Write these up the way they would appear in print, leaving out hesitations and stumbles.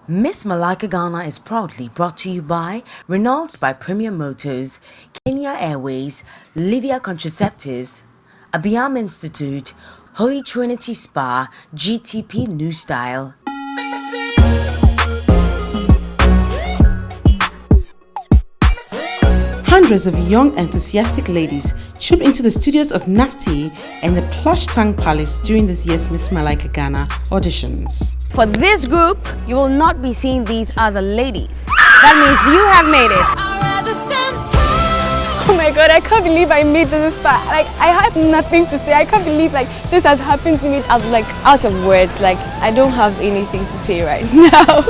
Miss Mailaka Ghana is proudly brought to you by Renault by Premium Motors, Kenya Airways, Lydia Contraceptives, Abiam Institute, Holy Trinity Spa, GTP New Style. Hundreds of young enthusiastic ladies troop into the studios of Nafti and the Plush Tongue Palace during this year's Miss Mailaka Ghana auditions. For this group, you will not be seeing these other ladies. That means you have made it. Oh my god, I can't believe I made this far. Like, I have nothing to say. I can't believe this has happened to me. I'm out of words. I don't have anything to say right now.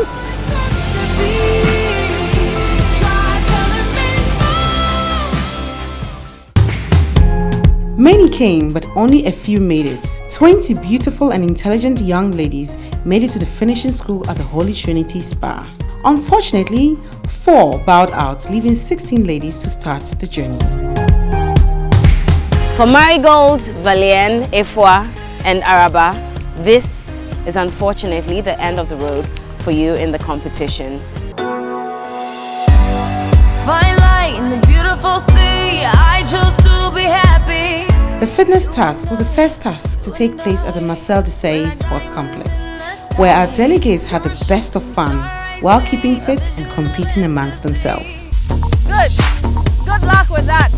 Many came, but only a few made it. 20 beautiful and intelligent young ladies made it to the finishing school at the Holy Trinity Spa. Unfortunately, 4 bowed out, leaving 16 ladies to start the journey. For Marigold, Valien, Efwa, and Araba, this is unfortunately the end of the road for you in the competition. Fine light in the beautiful sea, I chose to be happy. The fitness task was the first task to take place at the Marcel Desailly Sports Complex, where our delegates had the best of fun while keeping fit and competing amongst themselves. Good luck with that.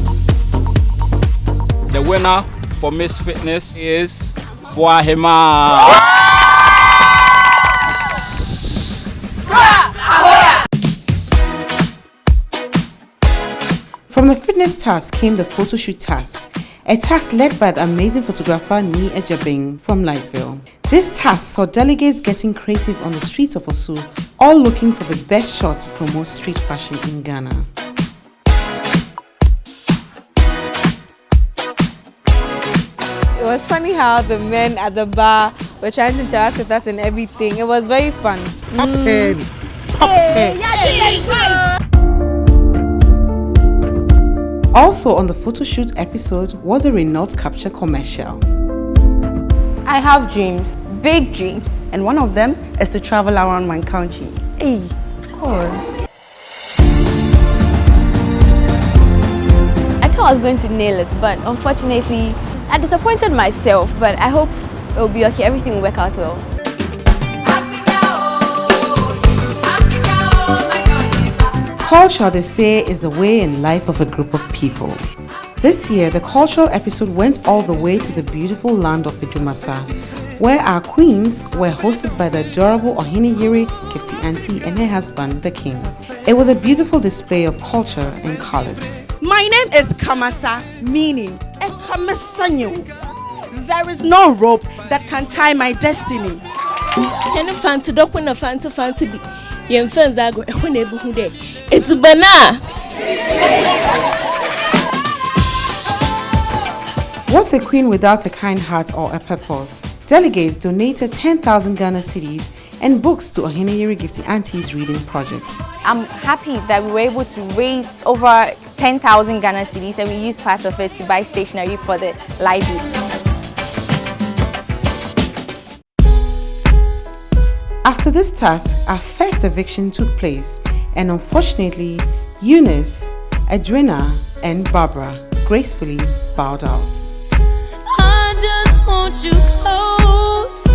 The winner for Miss Fitness is Boahema. From the fitness task came the photo shoot task, a task led by the amazing photographer Ni Ejabing from Lightville. This task saw delegates getting creative on the streets of Osu, all looking for the best shot to promote street fashion in Ghana. It was funny how the men at the bar were trying to interact with us and everything. It was very fun. Also on the photo shoot episode was a Renault capture commercial. I have dreams, big dreams. And one of them is to travel around my country. Hey, God. I thought I was going to nail it, but unfortunately, I disappointed myself, but I hope it will be okay. Everything will work out well. Culture, they say, is the way in life of a group of people. This year, the cultural episode went all the way to the beautiful land of Idumasa, where our queens were hosted by the adorable Ohineyere Gifty Auntie and her husband, the king. It was a beautiful display of culture and colors. My name is Kamasa, meaning Ekamasanyo. There is no rope that can tie my destiny. It's banana. What's a queen without a kind heart or a purpose? Delegates donated 10,000 Ghana cedis and books to Ohineyere Gifty Auntie's reading projects. I'm happy that we were able to raise over 10,000 Ghana cedis and we used part of it to buy stationery for the library. After this task, our first eviction took place, and unfortunately, Eunice, Edwina, and Barbara gracefully bowed out. I just want you close.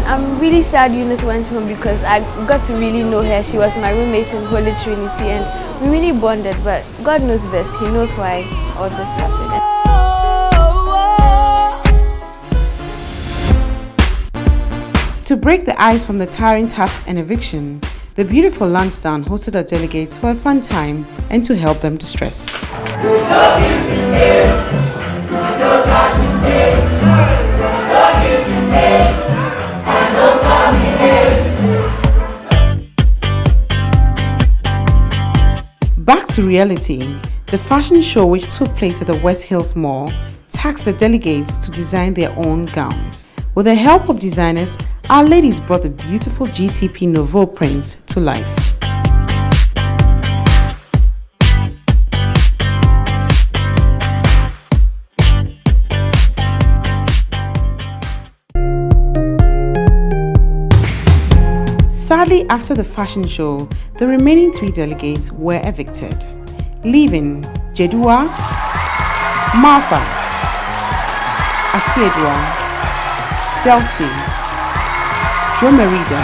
I'm really sad Eunice went home because I got to really know her. She was my roommate in Holy Trinity and we really bonded, but God knows best. He knows why all this happened. To break the ice from the tiring task and eviction, the beautiful Lansdowne hosted our delegates for a fun time and to help them distress. Back to reality, the fashion show which took place at the West Hills Mall tasked the delegates to design their own gowns. With the help of designers, our ladies brought the beautiful GTP Nouveau prints to life. Sadly, after the fashion show, the remaining 3 delegates were evicted, leaving Jedua, Martha, Asiedua, Delcy, Jo Merida,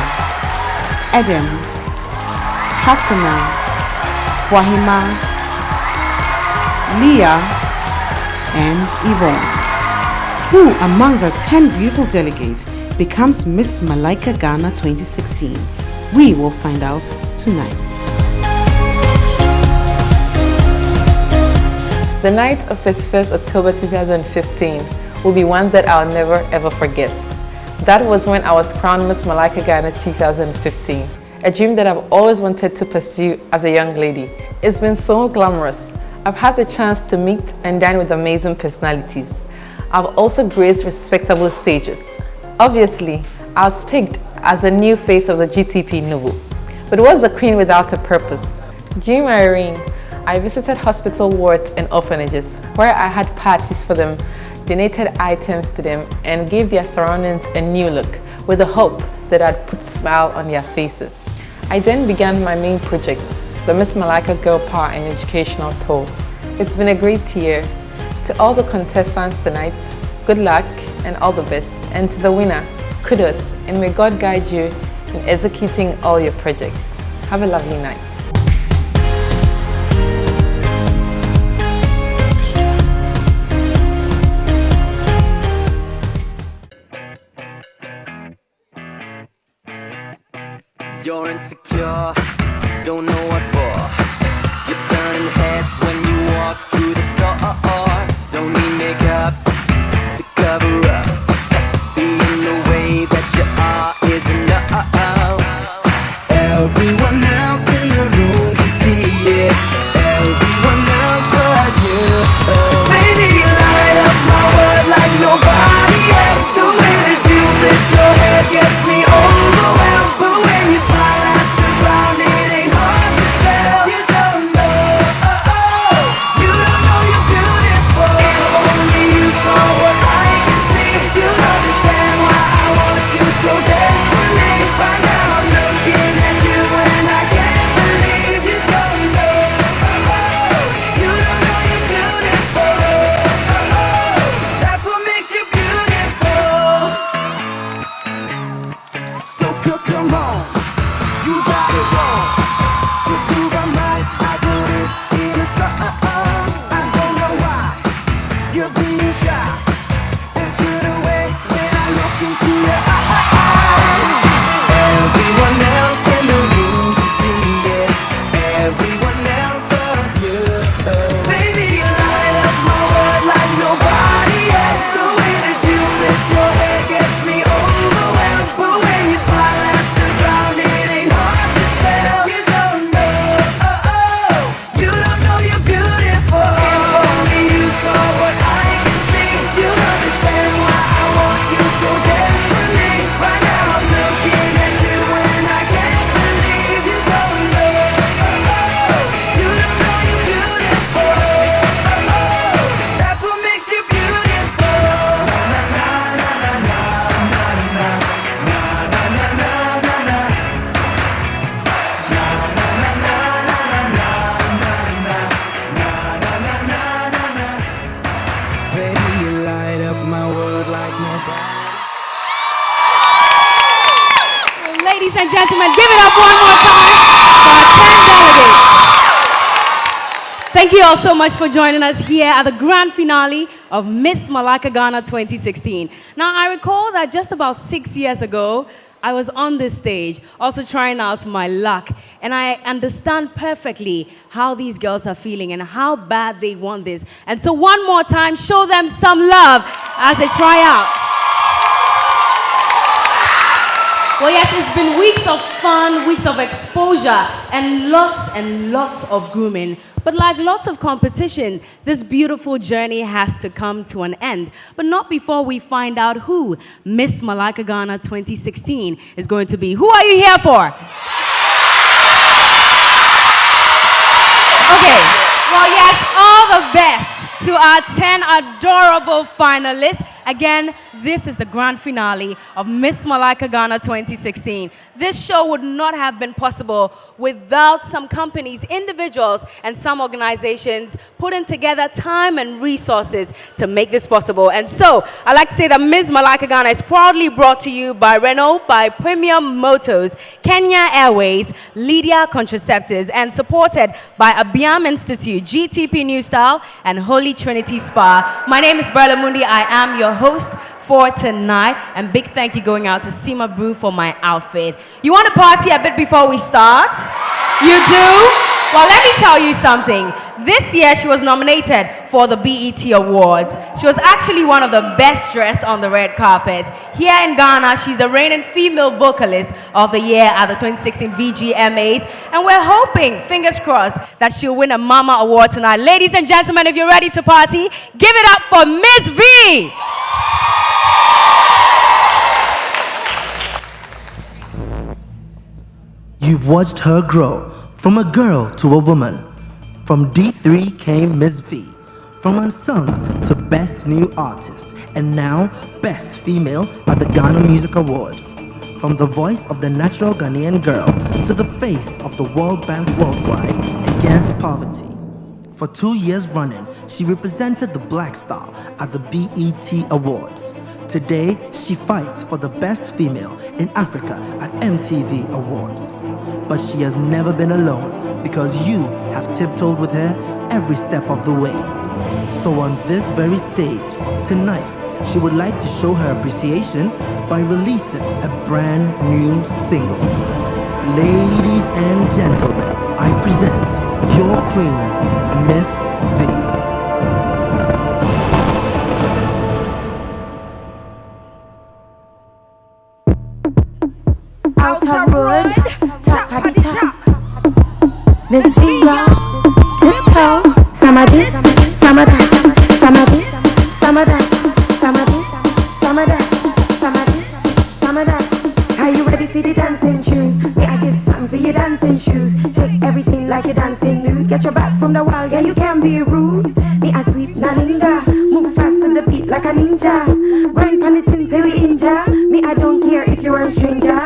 Eden, Hassana, Wahima, Leah, and Yvonne, who amongst the 10 beautiful delegates becomes Miss Mailaka Ghana 2016. We will find out tonight. The night of 31st October 2015 will be one that I'll never ever forget. That was when I was crowned Miss Mailaka Ghana 2015, a dream that I've always wanted to pursue as a young lady. It's been so glamorous. I've had the chance to meet and dine with amazing personalities. I've also graced respectable stages. Obviously, I was picked as the new face of the GTP Nouveau. But what's a queen without a purpose? During my reign, I visited hospital wards and orphanages where I had parties for them, donated items to them, and gave their surroundings a new look with the hope that I'd put a smile on their faces. I then began my main project, the Miss Mailaka Girl Power and Educational Tour. It's been a great year. To all the contestants tonight, good luck and all the best. And to the winner, kudos, and may God guide you in executing all your projects. Have a lovely night. You're insecure, don't know what for. You're turning heads when you walk through the door. Don't need makeup to cover up. Being the way that you are is enough. Everyone else in the room can see it. Everyone else but you. Baby, you light up my world like nobody else. The way that you flip your hair gets me overwhelmed. But when you smile at the ground, it ain't hard to tell. You don't know, you don't know you're beautiful. If only you saw what I can see, you'd understand why I want you so desperately. Right now I'm looking at you and I can't believe you don't know, you don't know you're beautiful. That's what makes you beautiful. So come on, you got it wrong. To prove I'm right, I put it in a song. I don't know why you're being shy. And turn away when I look into your eyes. Everyone else in the room can see it. Everyone else but you. Baby, you light up my world like nobody else. The way that you flip your hair gets me overwhelmed. But when you smile at the ground, it ain't hard to tell. You don't know, you don't know you're beautiful. If only you saw what I can see, you'd understand why I want you so desperately. Right now I'm looking at you and I can't believe you don't know, you don't know you're beautiful. That's what makes you beautiful. Baby, you light up my world like nobody. Ladies and gentlemen, give it up one more time for our 10 delegates. Thank you all so much for joining us here at the grand finale of Miss Mailaka Ghana 2016. Now, I recall that just about 6 years ago, I was on this stage, also trying out my luck, and I understand perfectly how these girls are feeling and how bad they want this. And so one more time, show them some love as they try out. Well, yes, it's been weeks of fun, weeks of exposure, and lots of grooming. But like lots of competition, this beautiful journey has to come to an end. But not before we find out who Miss Mailaka Ghana 2016 is going to be. Who are you here for? Okay, well, yes, all the best to our 10 adorable finalists. Again, this is the grand finale of Miss Mailaka Ghana 2016. This show would not have been possible without some companies, individuals, and some organizations putting together time and resources to make this possible. And so, I'd like to say that Miss Mailaka Ghana is proudly brought to you by Renault, by Premium Motors, Kenya Airways, Lydia Contraceptives, and supported by Abiam Institute, GTP New Style, and Holy Trinity Spa. My name is Berla Mundi. I am your host for tonight, and big thank you going out to Sima Brew for my outfit. You want to party a bit before we start? You do? Well, let me tell you something. This year, she was nominated for the BET Awards. She was actually one of the best dressed on the red carpet. Here in Ghana, she's the reigning female vocalist of the year at the 2016 VGMAs. And we're hoping, fingers crossed, that she'll win a Mama Award tonight. Ladies and gentlemen, if you're ready to party, give it up for Miss V! You've watched her grow from a girl to a woman. From D3 came Miss V. From unsung to best new artist, and now best female at the Ghana Music Awards. From the voice of the natural Ghanaian girl to the face of the World Bank Worldwide against poverty. For 2 years running, she represented the Black Star at the BET Awards. Today, she fights for the best female in Africa at MTV Awards. But she has never been alone because you have tiptoed with her every step of the way. So on this very stage, tonight, she would like to show her appreciation by releasing a brand new single. Ladies and gentlemen, I present your queen, Miss V. Outer road, top at the top. Miss Villa, tiptoe. Some of this, some of that, some of this, some of that, some of this, some of that, some of this, some of that. Are you ready for the dancing tune? Me, I give something for your dancing shoes. Shake everything like you're dancing nude. Get your back from the wall, yeah, you can't be rude. Me, I sweep naninga, move fast to the beat like a ninja. Grind on it until you injure. Me, I don't care if you're a stranger.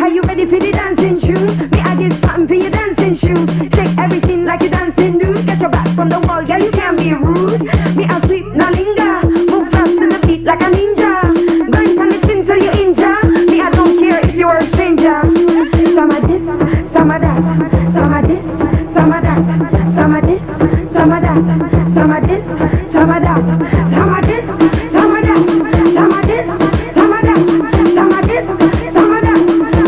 Are you ready for the dancing tune? Me, I give something for your dancing shoes. Shake everything like you dancing nude. Get your back from the wall, girl, you can't be rude. Me, I sweep nalinga, move fast to the beat like a ninja. Grind on it until you injure. Me, I don't care if you're a stranger. Some of this, some of that, some of this, some of that, some of this, some of that, some of this, some of that, some of this, some of that, some of this, some of that, some of this, some of that.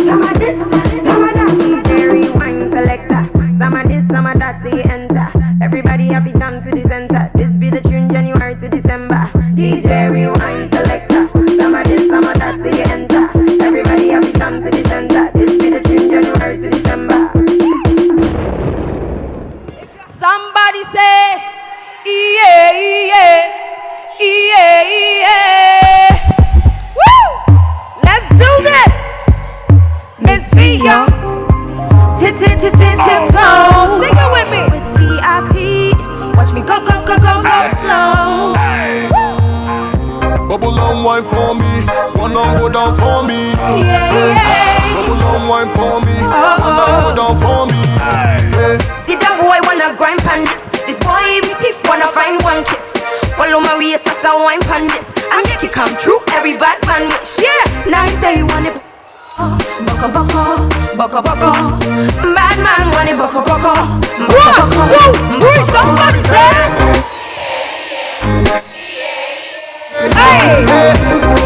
Some of this, some of that. DJ rewind selector. Some of this, some of that till you enter. Everybody have it jam to the center. This be the tune January to December. DJ rewind selector. Some of this, some of that till you enter. Everybody have it jam to the center. This be the tune January to December. Somebody say, yeah, yeah, yeah, yeah. Woo! Let's do this. Miss V, yo. Tiptoe. Sing it with me. With VIP, watch me go, go, go, go, go slow. Bubble and wine for me, one and go down for me. Yeah. Bubble and wine for me, one and go down for me. See that boy wanna grind pan this. This boy even thief wanna find one kiss. Follow my waist as I wine pan this. I make it come true, every bad man wish. Yeah, now you say you want it. Boko boko, boko boko. Bad man want it, boko boko. One, two, three, somebody say.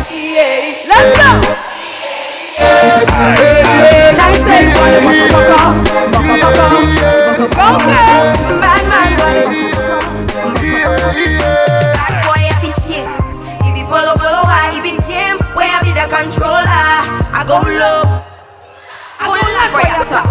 Hey, let's go. Now you say you want it, boko boko, boko boko, boko boko. Bad man want it, boko boko. Bad boy if he chase, if he follow, he be game. Where I be the controller. I go low, I go live right at top.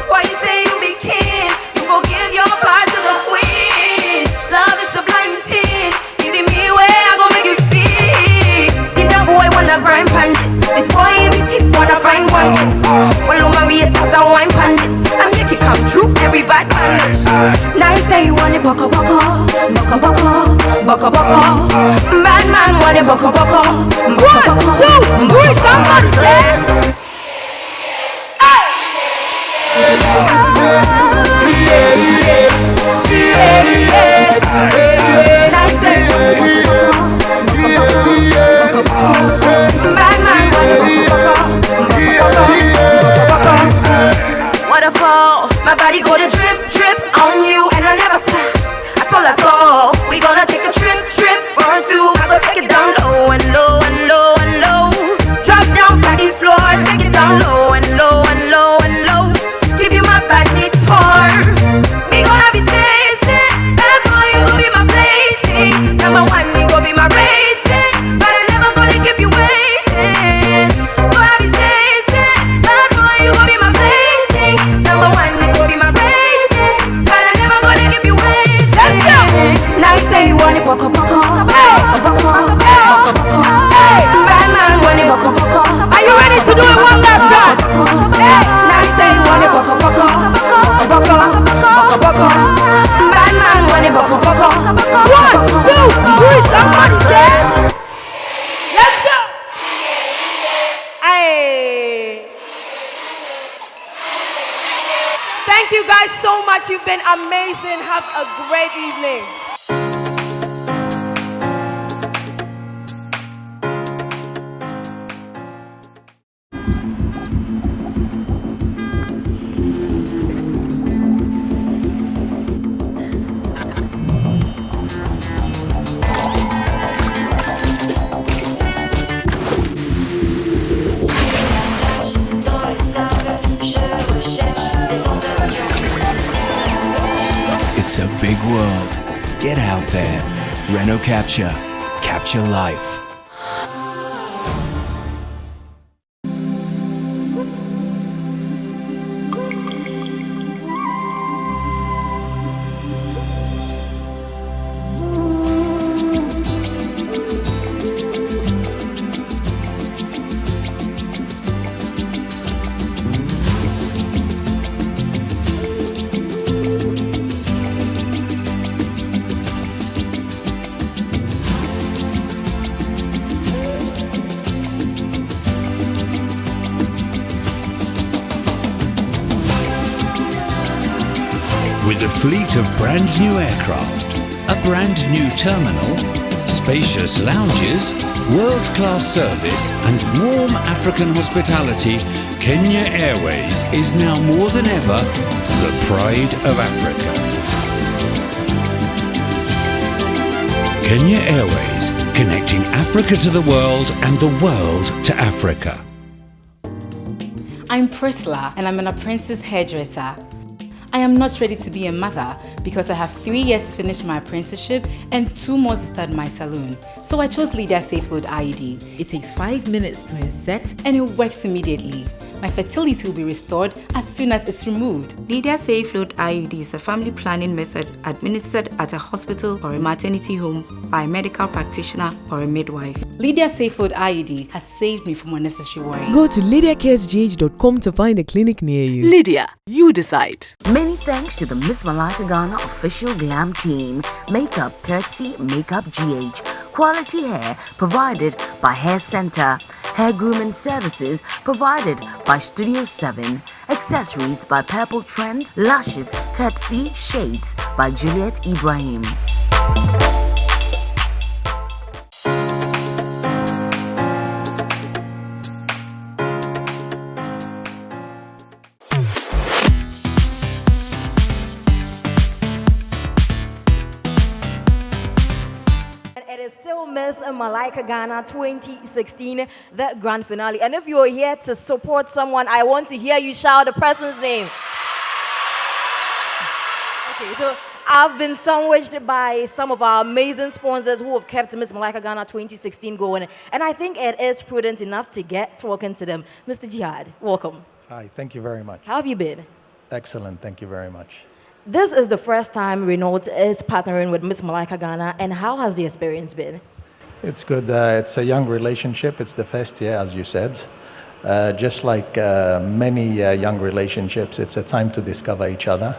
Why you say you be king? You go give your part to the queen. Love is a blind thing. Give it me where I go make you see. See that boy wanna grind pan this. This boy even thief wanna find one kiss. Follow my waist as I wine pan this. I make it come true, every bad man wish. Now you say you want it boko boko, boko boko, boko boko. Bad man want it boko boko. 1, 2, 3, somebody say. Waterfall, my body go to drip, drip on you, and I never stop. At all, we gonna take a trip, trip for two. I go take it down low and low and low and low. Drop down by the floor, take it down low and low and low and low. Give you my body tour. Me gon' have you chasing. That boy, you gon' be my plating. Number 1, you gon' be my rating. But I never gonna keep you waiting. Go have you chasing. That boy, you gon' be my plating. Number 1, you gon' be my rating. But I never gonna keep you waiting. Let's go. Now you say you want it boko boko. Boko boko. Boko boko. Bad man want it boko boko. Are you ready to do it one last time? Now you say you want it boko boko. Boko boko. Boko. Bad man want it boko boko. 1, 2, 3, somebody says. Let's go. Hey. Thank you guys so much. You've been amazing. Have a great evening. It's a big world. Get out there. Renault Capture. Capture life. With a fleet of brand new aircraft, a brand new terminal, spacious lounges, world-class service and warm African hospitality, Kenya Airways is now more than ever the pride of Africa. Kenya Airways, connecting Africa to the world and the world to Africa. I'm Priscilla and I'm an apprentice hairdresser. I am not ready to be a mother because I have 3 years to finish my apprenticeship and 2 more to start my salon. So I chose Lydia Safe Load IUD. It takes 5 minutes to insert and it works immediately. My fertility will be restored as soon as it's removed. Lydia Safe Load IUD is a family planning method administered at a hospital or a maternity home by a medical practitioner or a midwife. Lydia Safe Load IUD has saved me from unnecessary worry. Go to lydiacaresgh.com to find a clinic near you. Lydia, you decide. Many thanks to the Miss Mailaka Ghana official glam team. Makeup courtesy Makeup GH. Quality hair provided by Hair Center. Hair grooming services provided by Studio 7. Accessories by Purple Trend. Lashes courtesy Shades by Juliet Ibrahim. Miss Mailaka Ghana 2016, the grand finale. And if you're here to support someone, I want to hear you shout the person's name. Okay, so I've been sandwiched by some of our amazing sponsors who have kept Miss Mailaka Ghana 2016 going. And I think it is prudent enough to get talking to them. Mr. Jihad, welcome. Hi, thank you very much. How have you been? Excellent, thank you very much. This is the first time Renault is partnering with Miss Mailaka Ghana, and how has the experience been? It's good. It's a young relationship. It's the first year, as you said. Just like many young relationships, it's a time to discover each other.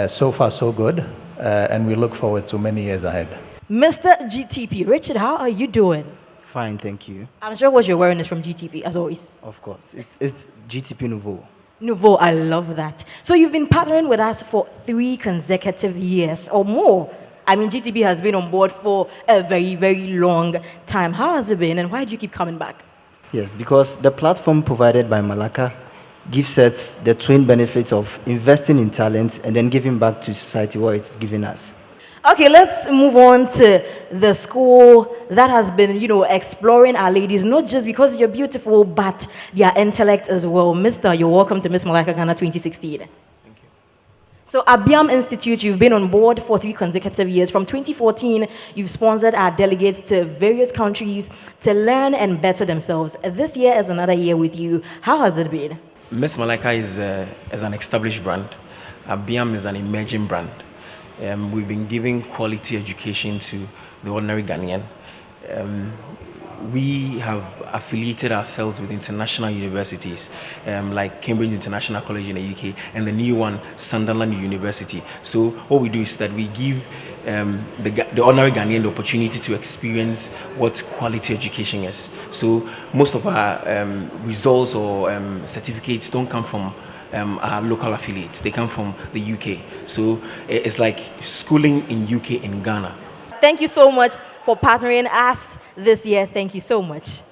So far, so good, and we look forward to many years ahead. Mr. GTP, Richard, how are you doing? Fine, thank you. I'm sure what you're wearing is from GTP, as always. Of course. It's GTP Nouveau. Nouveau, I love that. So you've been partnering with us for 3 consecutive years or more. I mean, GTP has been on board for a very, very long time. How has it been, and why do you keep coming back? Yes, because the platform provided by Malaika gives us the twin benefits of investing in talent and then giving back to society what it's giving us. Okay, let's move on to the school that has been, exploring our ladies, not just because you're beautiful, but their intellect as well. Mister, you're welcome to Miss Mailaka Ghana 2016. Thank you. So, Abiam Institute, you've been on board for 3 consecutive years. From 2014, you've sponsored our delegates to various countries to learn and better themselves. This year is another year with you. How has it been? Miss Malaika is an established brand. Abiam is an emerging brand. We've been giving quality education to the ordinary Ghanaian. We have affiliated ourselves with international universities like Cambridge International College in the UK and the new one, Sunderland University. So what we do is that we give the ordinary Ghanaian the opportunity to experience what quality education is. So most of our results or certificates don't come from our local affiliates. They come from the UK. So it's like schooling in UK in Ghana. Thank you so much for partnering us this year. Thank you so much.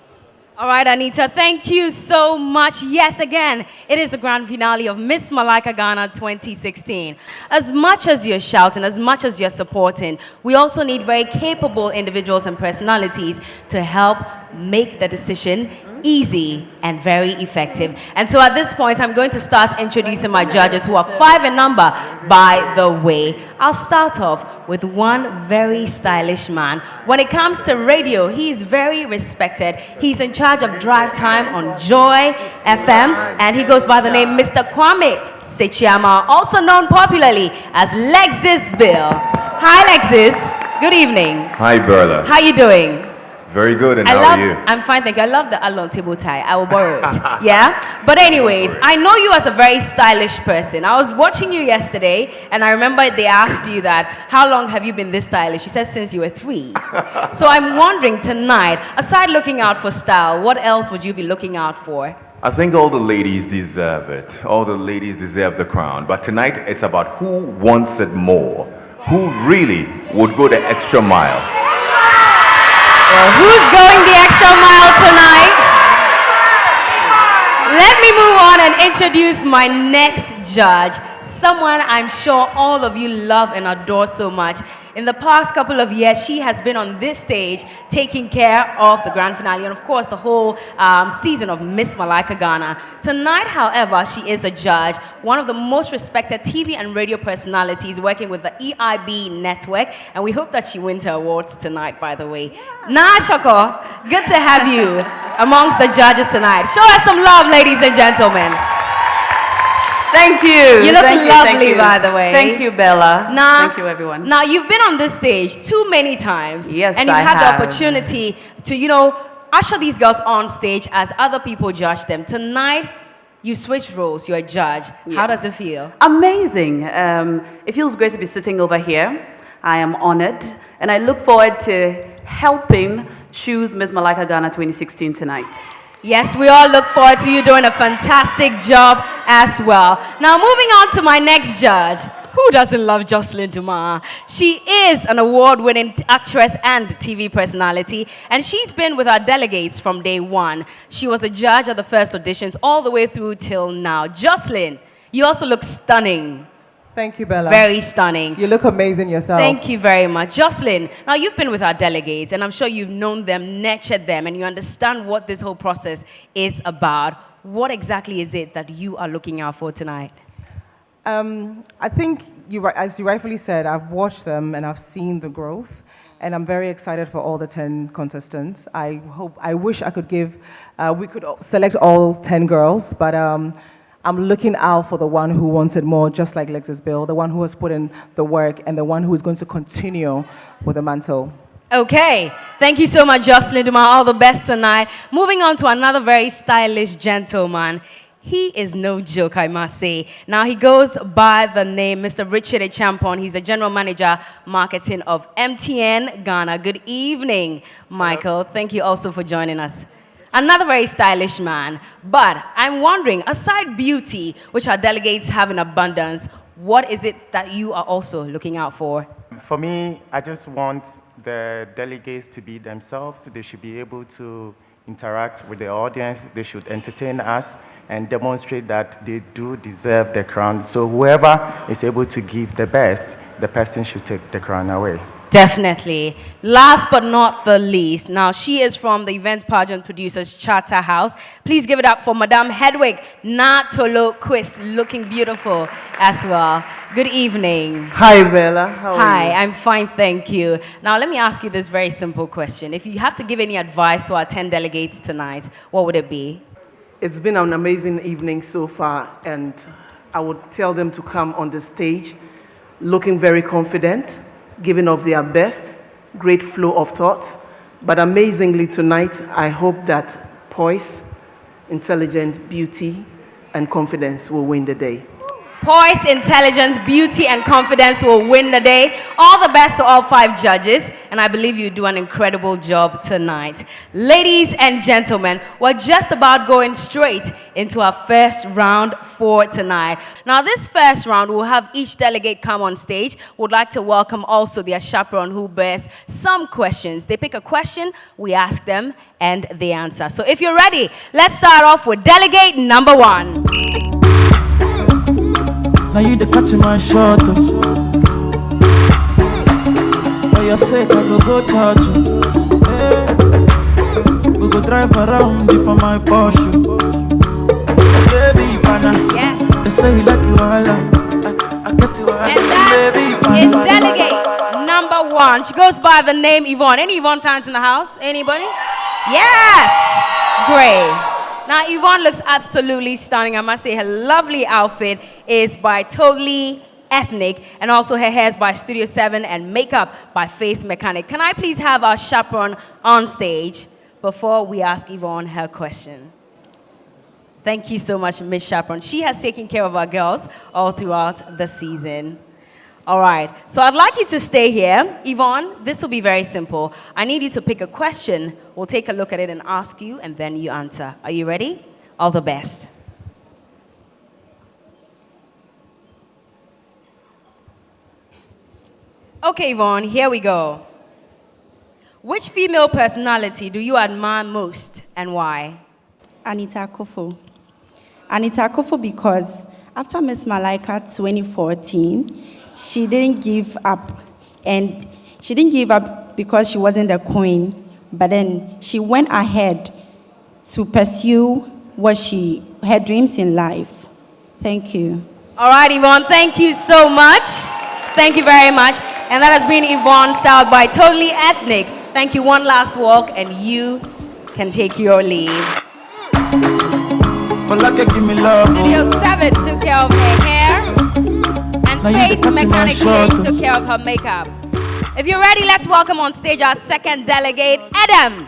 All right, Anita, thank you so much. Yes, again, it is the grand finale of Miss Mailaka Ghana 2016. As much as you're shouting, as much as you're supporting, we also need very capable individuals and personalities to help make the decision easy and very effective. And so at this point, I'm going to start introducing my judges, who are 5 in number, by the way. I'll start off with one very stylish man. When it comes to radio, he is very respected. He's in charge of drive time on Joy FM, and he goes by the name Mr. Kwame Sechiama, also known popularly as Lexis Bill. Hi, Lexis. Good evening. Hi, Berla. How you doing? Very good, and how are you? I'm fine, thank you. I love the along table tie. I will borrow it. Yeah? But anyways, I know you as a very stylish person. I was watching you yesterday, and I remember they asked you that, how long have you been this stylish? You said since you were 3. So I'm wondering tonight, aside looking out for style, what else would you be looking out for? I think all the ladies deserve it. All the ladies deserve the crown. But tonight, it's about who wants it more. Who really would go the extra mile. Well, who's going the extra mile tonight? Let me move on and introduce my next judge, someone I'm sure all of you love and adore so much. In the past couple of years, she has been on this stage taking care of the grand finale and, of course, the whole season of Miss Mailaka Ghana. Tonight, however, she is a judge, one of the most respected TV and radio personalities working with the EIB network, and we hope that she wins her awards tonight, by the way. Nah, Shoko, good to have you amongst the judges tonight. Show us some love, ladies and gentlemen. Thank you. You look thank lovely, you. by the way. Thank you, Bella. Now, thank you, everyone. Now, you've been on this stage too many times. Yes, and you've I had have. the opportunity to, usher these girls on stage as other people judge them. Tonight, you switched roles. You're a judge. Yes. How does it feel? Amazing. It feels great to be sitting over here. I am honored. And I look forward to helping choose Miss Mailaka Ghana 2016 tonight. Yes, we all look forward to you doing a fantastic job as well. Now, moving on to my next judge. Who doesn't love Jocelyn Dumas? She is an award-winning actress and TV personality, and she's been with our delegates from day one. She was a judge at the first auditions all the way through till now. Jocelyn, you also look stunning. Thank you, Bella. Very stunning. You look amazing yourself. Thank you very much. Jocelyn, now you've been with our delegates, and I'm sure you've known them, nurtured them, and you understand what this whole process is about. What exactly is it that you are looking out for tonight? I think, as you rightfully said, I've watched them and I've seen the growth, and I'm very excited for all the 10 contestants. I wish I could we could select all 10 girls, but I'm looking out for the one who wants it more, just like Lexis Bill, the one who has put in the work and the one who is going to continue with the mantle. Okay, thank you so much, Jocelyn Dumas. All the best tonight. Moving on to another very stylish gentleman. He is no joke, I must say. Now, he goes by the name Mr. Richard Echampon. He's the General Manager, Marketing of MTN Ghana. Good evening, Michael. Thank you also for joining us. Another very stylish man. But I'm wondering, aside beauty, which our delegates have in abundance, what is it that you are also looking out for? For me, I just want the delegates to be themselves. They should be able to interact with the audience. They should entertain us and demonstrate that they do deserve the crown. So whoever is able to give the best, the person should take the crown away. Definitely. Last but not the least, now she is from the event pageant producers Charter House. Please give it up for Madame Hedwig Natolo Quist, looking beautiful as well. Good evening. Hi, Bella. How are you? Hi, I'm fine, thank you. Now, let me ask you this very simple question. If you have to give any advice to our 10 delegates tonight, what would it be? It's been an amazing evening so far, and I would tell them to come on the stage looking very confident, giving of their best, great flow of thoughts. But amazingly tonight, I hope that poise, intelligence, beauty, and confidence will win the day. Poise, intelligence, beauty, and confidence will win the day. All the best to all 5 judges, and I believe you do an incredible job tonight. Ladies and gentlemen, we're just about going straight into our first round for tonight. Now, this first round, we'll have each delegate come on stage. Would like to welcome also their chaperone who bears some questions. They pick a question, we ask them, and they answer. So if you're ready, let's start off with delegate number 1. Now you the catch my shot, oh. For your sake I go charge you. Hey. We go drive around you for my Porsche. Baby, pana. Yes. They say you like you all. I get you all. And that is delegate number 1. She goes by the name Yvonne. Any Yvonne fans in the house? Anybody? Yes. Great. Now, Yvonne looks absolutely stunning. I must say her lovely outfit is by Totally Ethnic, and also her hair is by Studio 7 and makeup by Face Mechanic. Can I please have our chaperone on stage before we ask Yvonne her question? Thank you so much, Miss Chaperone. She has taken care of our girls all throughout the season. All right, so I'd like you to stay here. Yvonne, this will be very simple. I need you to pick a question. We'll take a look at it and ask you, and then you answer. Are you ready? All the best. Okay, Yvonne, here we go. Which female personality do you admire most and why? Anita Akufo. Anita Akufo because after Miss Malaika 2014, she didn't give up, and she didn't give up because she wasn't the queen, but then she went ahead to pursue what her dreams in life. Thank you. All right, Yvonne, thank you so much. Thank you very much. And that has been Yvonne, styled by Totally Ethnic. Thank you. One last walk, and you can take your leave. For like give me love. Studio 7 took care of her hair. Face Mechanic took care of her makeup. If you're ready, let's welcome on stage our second delegate, Adam.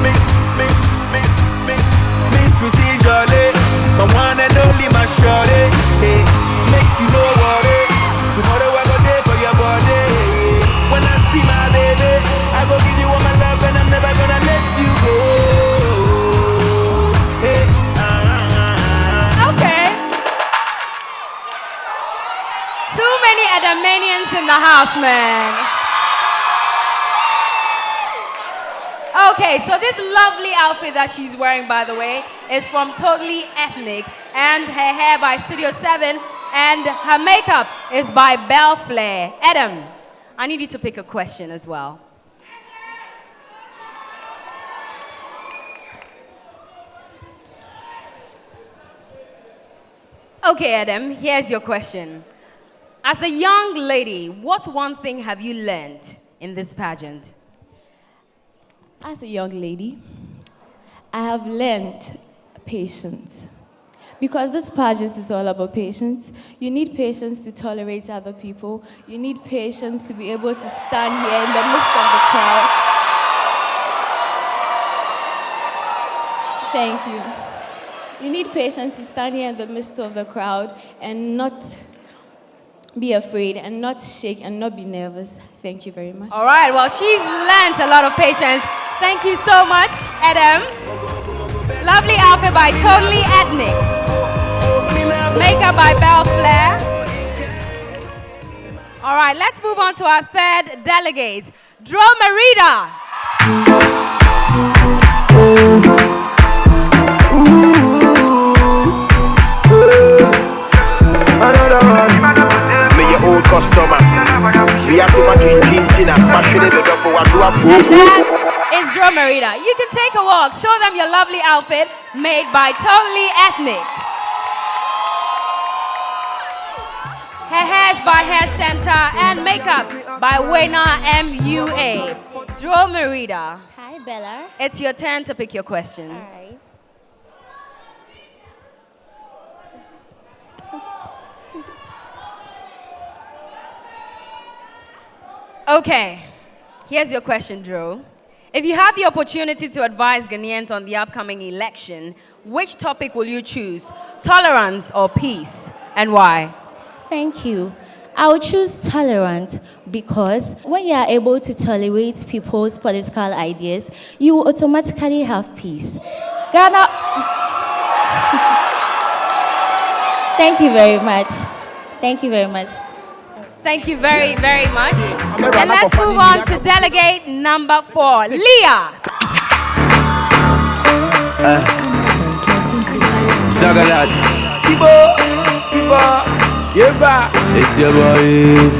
Miss Sweetie Jolly, the one and only my shorty. Hey, make you know what it. Tomorrow I go there for your body. When I see my baby, I go give you all my love and I'm never gonna let you go. Hey, Okay. Too many Adamanians in the house, man. Okay, so this lovely outfit that she's wearing, by the way, is from Totally Ethnic, and her hair by Studio 7, and her makeup is by Belle Flair. Adam, I need you to pick a question as well. Okay, Adam, here's your question. As a young lady, what one thing have you learned in this pageant? As a young lady, I have learned patience. Because this pageant is all about patience. You need patience to tolerate other people. You need patience to be able to stand here in the midst of the crowd. Thank you. You need patience to stand here in the midst of the crowd and not be afraid and not shake and not be nervous. Thank you very much. All right, well, she's learned a lot of patience. Thank you so much, Adam. Lovely outfit by Totally Ethnic. Makeup by Belle Flair. All right, let's move on to our third delegate, Dro Merida. Another one. Me your old customer. We have to watch you dinner. For what you have to. Is Dro Merida. You can take a walk. Show them your lovely outfit made by Totally Ethnic. Her hair's by Hair Center and makeup by Wena MUA. Dro Merida. Hi, Bella. It's your turn to pick your question. All right. Okay, here's your question, Dro. If you have the opportunity to advise Ghanaians on the upcoming election, which topic will you choose? Tolerance or peace? And why? Thank you. I would choose tolerant because when you are able to tolerate people's political ideas, you will automatically have peace. Ghana. Thank you very much. Thank you very much. Thank you very, very much. And let's move on to delegate number 4, Leah. Zagalat. Skibo. Yeba. It's your boys.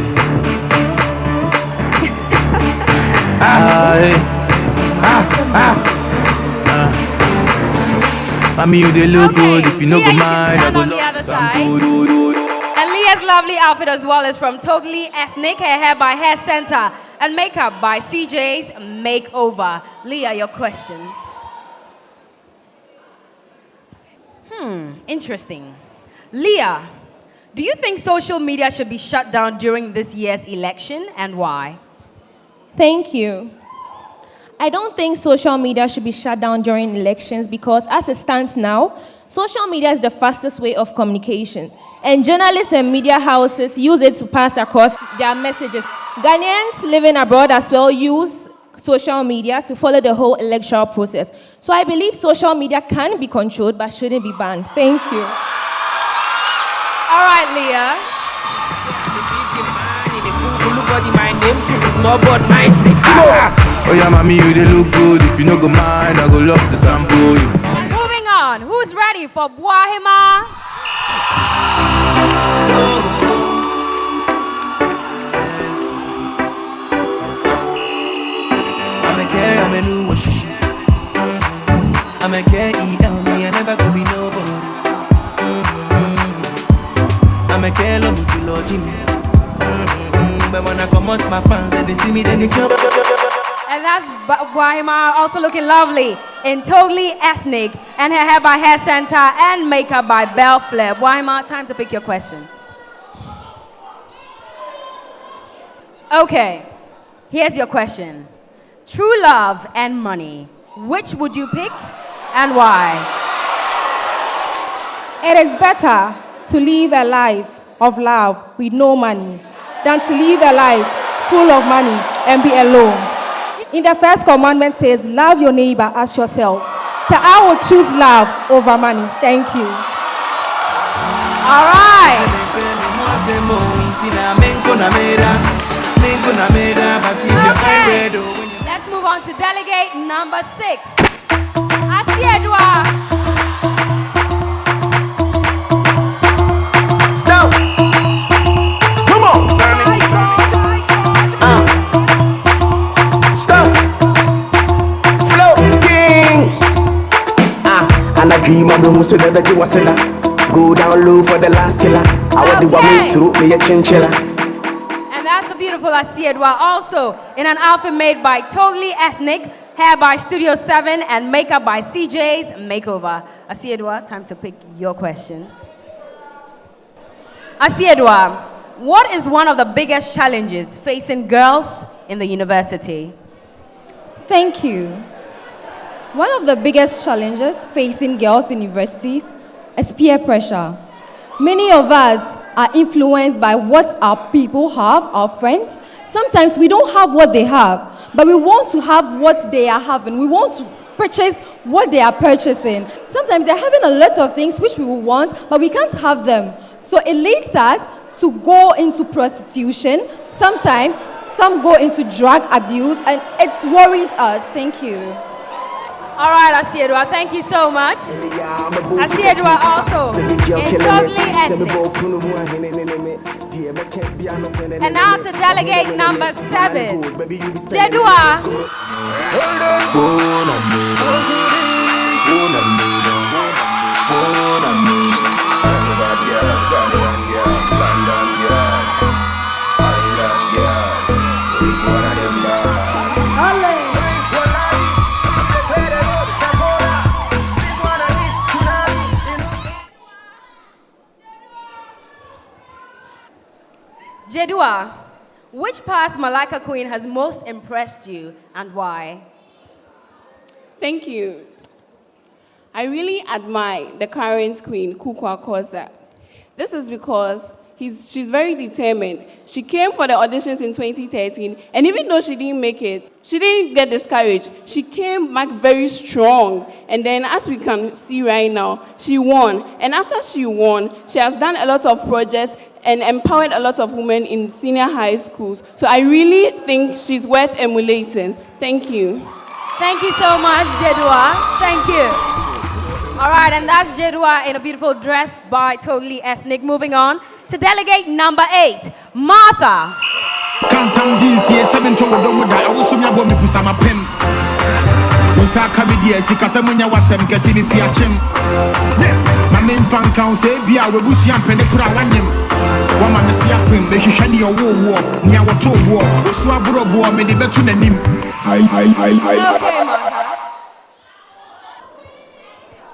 Mommy, you they look good. If you know go mind, I go love some food. And Leah's lovely outfit as well is from Totally Ethnic. Her hair by Hair Center and makeup by CJ's Makeover. Leah, your question. Interesting. Leah, do you think social media should be shut down during this year's election and why? Thank you. I don't think social media should be shut down during elections because as it stands now, social media is the fastest way of communication. And journalists and media houses use it to pass across their messages. Ghanaians living abroad as well use social media to follow the whole electoral process. So I believe social media can be controlled but shouldn't be banned. Thank you. All right, Leah. Oh yeah, mommy, you they look good. If you no go mind, I go love to sample you. Moving on, who's ready for Bwahima? I'm a care, I'm a new wash. I'm a care, me, I never could be nobody. I'm a care, love me, Lord Jimmy. But when I come out my pants, they see me, then they jump. And that's Bwahima, also looking lovely in Totally Ethnic, and her hair by Hair Center and makeup by Belle Flair. Bwahima, time to pick your question. Okay, here's your question. True love and money, which would you pick and why? It is better to live a life of love with no money than to live a life full of money and be alone. In the first commandment says, love your neighbor as yourself. So I will choose love over money. Thank you. All right. Okay. Let's move on to delegate number 6. Asiedwa. Stop. Come on. Stop. Flow King. And I dream of the so that you was in that. Go down low for the last killer. I want the woman through me a chinchilla. And that's the beautiful Asiedwa, also in an outfit made by Totally Ethnic, hair by Studio 7, and makeup by CJ's Makeover. Asiedwa, time to pick your question. Asiedwa, what is one of the biggest challenges facing girls in the university? Thank you. One of the biggest challenges facing girls in universities is peer pressure. Many of us are influenced by what our people have, our friends. Sometimes we don't have what they have, but we want to have what they are having. We want to purchase what they are purchasing. Sometimes they're having a lot of things which we want, but we can't have them. So it leads us to go into prostitution. Sometimes some go into drug abuse, and it worries us. Thank you. All right, Asiedwa, thank you so much. Asiedwa also in totally ethnic. And now to delegate number 7, Jedua. Jedua, which past Malaika queen has most impressed you and why? Thank you. I really admire the current queen, Kukwa Koza. This is because she's very determined. She came for the auditions in 2013, and even though she didn't make it, she didn't get discouraged. She came back very strong, and then as we can see right now, she won. And after she won, she has done a lot of projects and empowered a lot of women in senior high schools. So I really think she's worth emulating. Thank you. Thank you so much, Jedua. Thank you. All right, and that's Jedua in a beautiful dress by Totally Ethnic. Moving on to delegate number 8, Martha.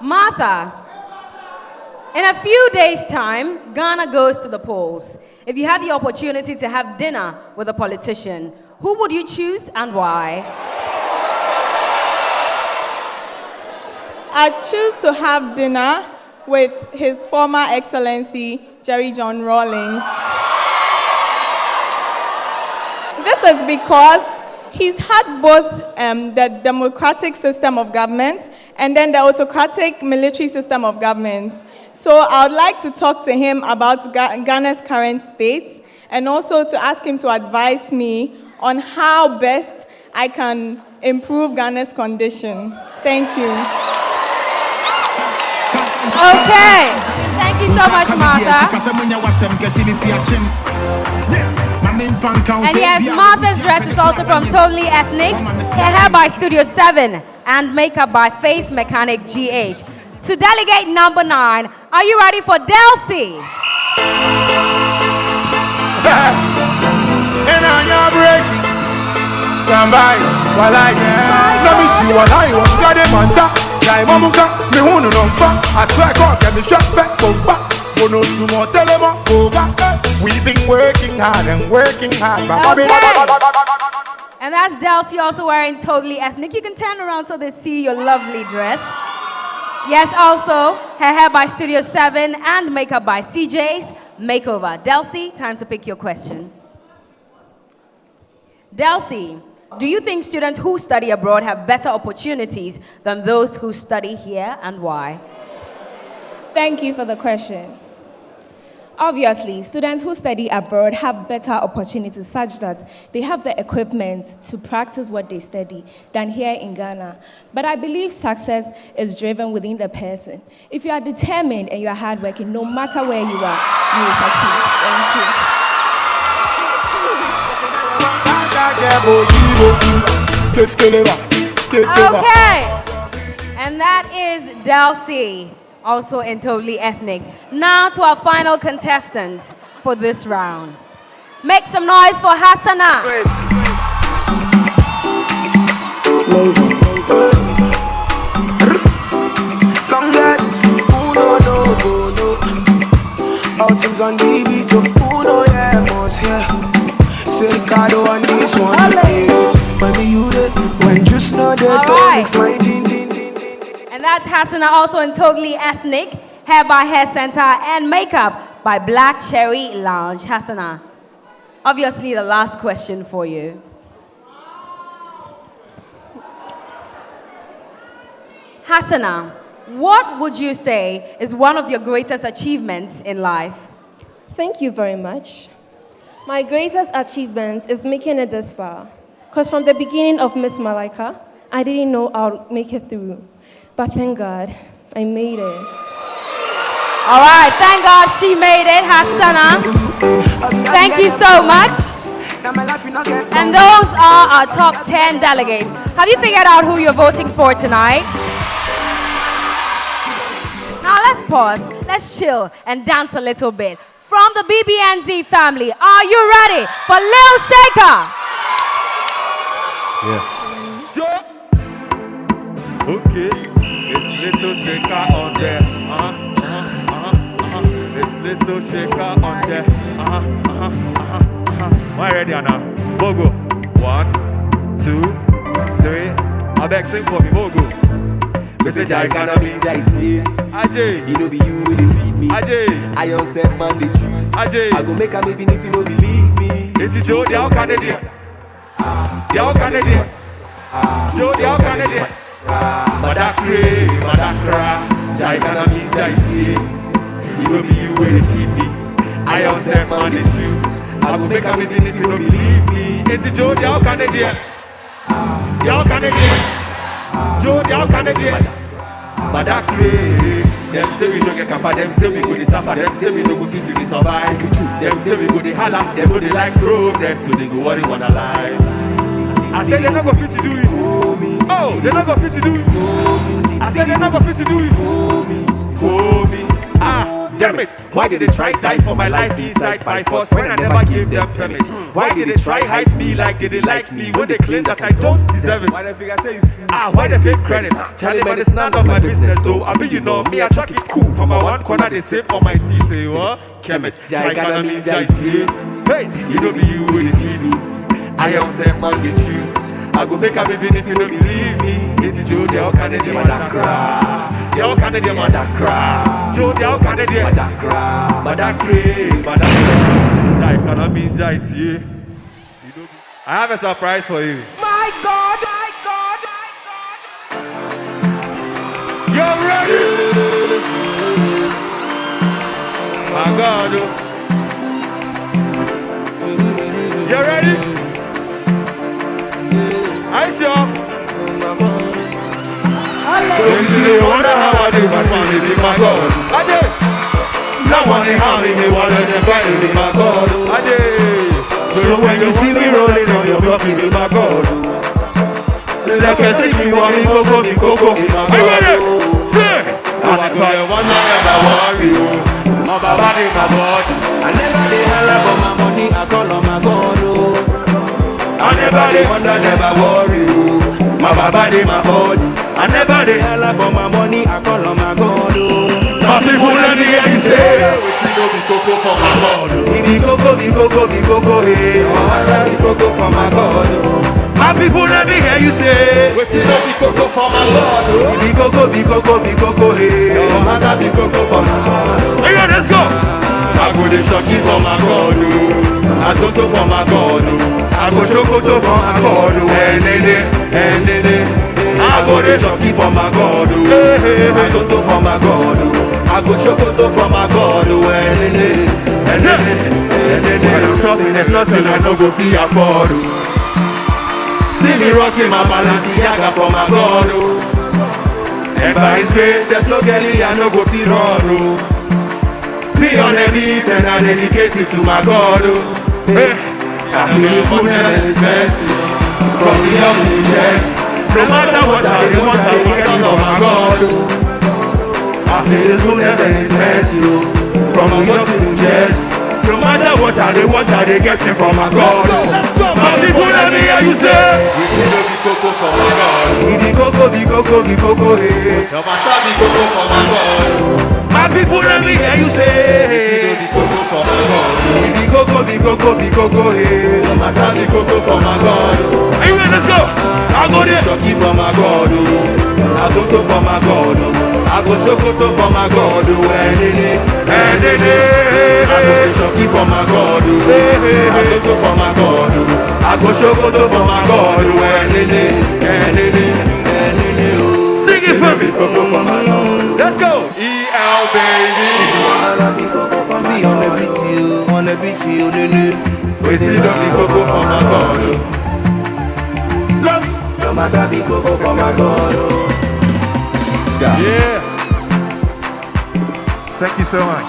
Martha, in a few days' time, Ghana goes to the polls. If you had the opportunity to have dinner with a politician, who would you choose and why? I choose to have dinner with His former Excellency, Jerry John Rawlings. This is because he's had both the democratic system of government and then the autocratic military system of government. So I would like to talk to him about Ghana's current state and also to ask him to advise me on how best I can improve Ghana's condition. Thank you. Okay. Thank you so much, Martha. And yes, Martha's dress is also from Totally Ethnic. Her hair by Studio 7 and makeup by Face Mechanic GH. To delegate number 9, are you ready for Delcy? And now you're breaking. Stand by while I can. Let me see what I want. Got him on top. Like Mamuka, me who no fun. I swear God, get me shot back, go back. Go no sumo, tell him go back. We've been working hard and working hard. Okay. And that's Delcy also wearing Totally Ethnic. You can turn around so they see your lovely dress. Yes, also, her hair by Studio 7 and makeup by CJ's Makeover. Delcy, time to pick your question. Delcy, do you think students who study abroad have better opportunities than those who study here, and why? Thank you for the question. Obviously, students who study abroad have better opportunities such that they have the equipment to practice what they study than here in Ghana. But I believe success is driven within the person. If you are determined and you are hardworking, no matter where you are, you will succeed. Thank you. Okay, and that is Delcy, also in Totally Ethnic. Now to our final contestant for this round. Make some noise for Hassana. Longest, who no, all things on the beat, who know, yeah, most here. Say Ricardo on this one, yeah. When me you there, when just know that All don't right. mix my gin. And that's Hasana, also in Totally Ethnic, Hair by Hair Center, and Makeup by Black Cherry Lounge. Hasana, obviously the last question for you. Hasana, what would you say is one of your greatest achievements in life? Thank you very much. My greatest achievement is making it this far. Because from the beginning of Miss Mailaka, I didn't know I'll make it through. But thank God, I made it. All right, thank God she made it, Hasana. Thank you so much. And those are our top 10 delegates. Have you figured out who you're voting for tonight? Now let's pause, let's chill and dance a little bit. From the BBNZ family, are you ready for Lil Shaker? Yeah. Okay, it's Little Shaker on there. It's Little Shaker on there. Why ready now? Bogo. 1, 2, 3. I beg sing for me, Bogo. Mr. Jai Ghana be Jai. Ajay. You know be you will feed me. Ajay. I on set man the tree. Ajay. I go make a even if you don't believe me. It's Joe, the all Canadian. The all Canadian. Joe, the all Canadian. Madakre, Madakra. Jai Ghana be Jai. You know be you will feed me. I on set man the tree. I go make a even if you don't believe me. It's Joe, the all Canadian. The all Canadian. Joe, the all Canadian. Madakre. Them say we don't get kappa, them say we go to suffer, them say we don't go fit to the survive. Them say we go to holla, them know they like progress, so they go worry one alive. I said they're not going to fit to do it. Oh, they're not going to fit to do it. I said they're not going to fit to do it. Damn it, why did they try die for my life inside by force when I never gave them permit? Why did they try hide me like they like me when they claim that I don't deserve it? Why they fake credit? Charlie man, it's none of my business though. I mean you know me, I track it cool. From my one corner they save on my teeth. Say what? Kemet, Jai Ghana mean Jai. Hey, you know be you will feed me. I am set man with you. I go make a baby if you don't believe me. It's Joe, the all Canadian Madakra. The all Canadian Madakra. Joe, the all Canadian Madakra. Madakre, Jai Ghana mean Jai. I have a surprise for you. My God, my God, my God. You're ready. My God. You ready? Are you sure? So if you wonder how I do my family, be my God. I did. No one they have me, they want to be my God. I did. So when you see me rolling on your block, be my God. Like I say, you want me go, be coco, be my God. So I cry one night about worry. My body, my body. I never dey holla for my money, I call on my God. I never dey wonder, never worry. My body, my body. I never dey holla for my money, I call on my God. My people, let me hear you say, we don't be coco for my God. Be coco, hey. Oh, I love be coco for my God. My people, let me hear you say, we don't be coco for my God. Be coco, hey. Oh, I love be coco for my God. Hey, let's go. I go the shocky for my God. I go to for my God. I go shokoto for my God. I go the shocky for my God. I go to for my God. I go shokoto for my God. There's nothing I no go fee afford. See me rocking my Balenciaga for my God. And by His grace, there's no girlie I no go fee run. Be on the beat and I dedicate it to my God. I feel His goodness and His mercy from the young to the chest. No matter what I want, I get it from my God. I feel His goodness and His mercy from the young to the chest. No matter what I want, I get it from my God. My people, let me hear you say, we don't be coco for my God. Be coco, hey. No matter be coco for my God. My people, let me hear you say, we don't be coco for my God. Be coco, hey. Rabi Coco for my God. Are you ready? Let's go. I'll go there. Shoki for my God. Agoto for my God. Ago Shokoto for my God. Ago Shoki for my God. Agoto for my God. Ago Shokoto for my God. Sing it for me. Let's go. EL baby. Wanna beat you, We see Rabi Coco for my God. my Rabi Coco for my God. Yeah. Thank you so much.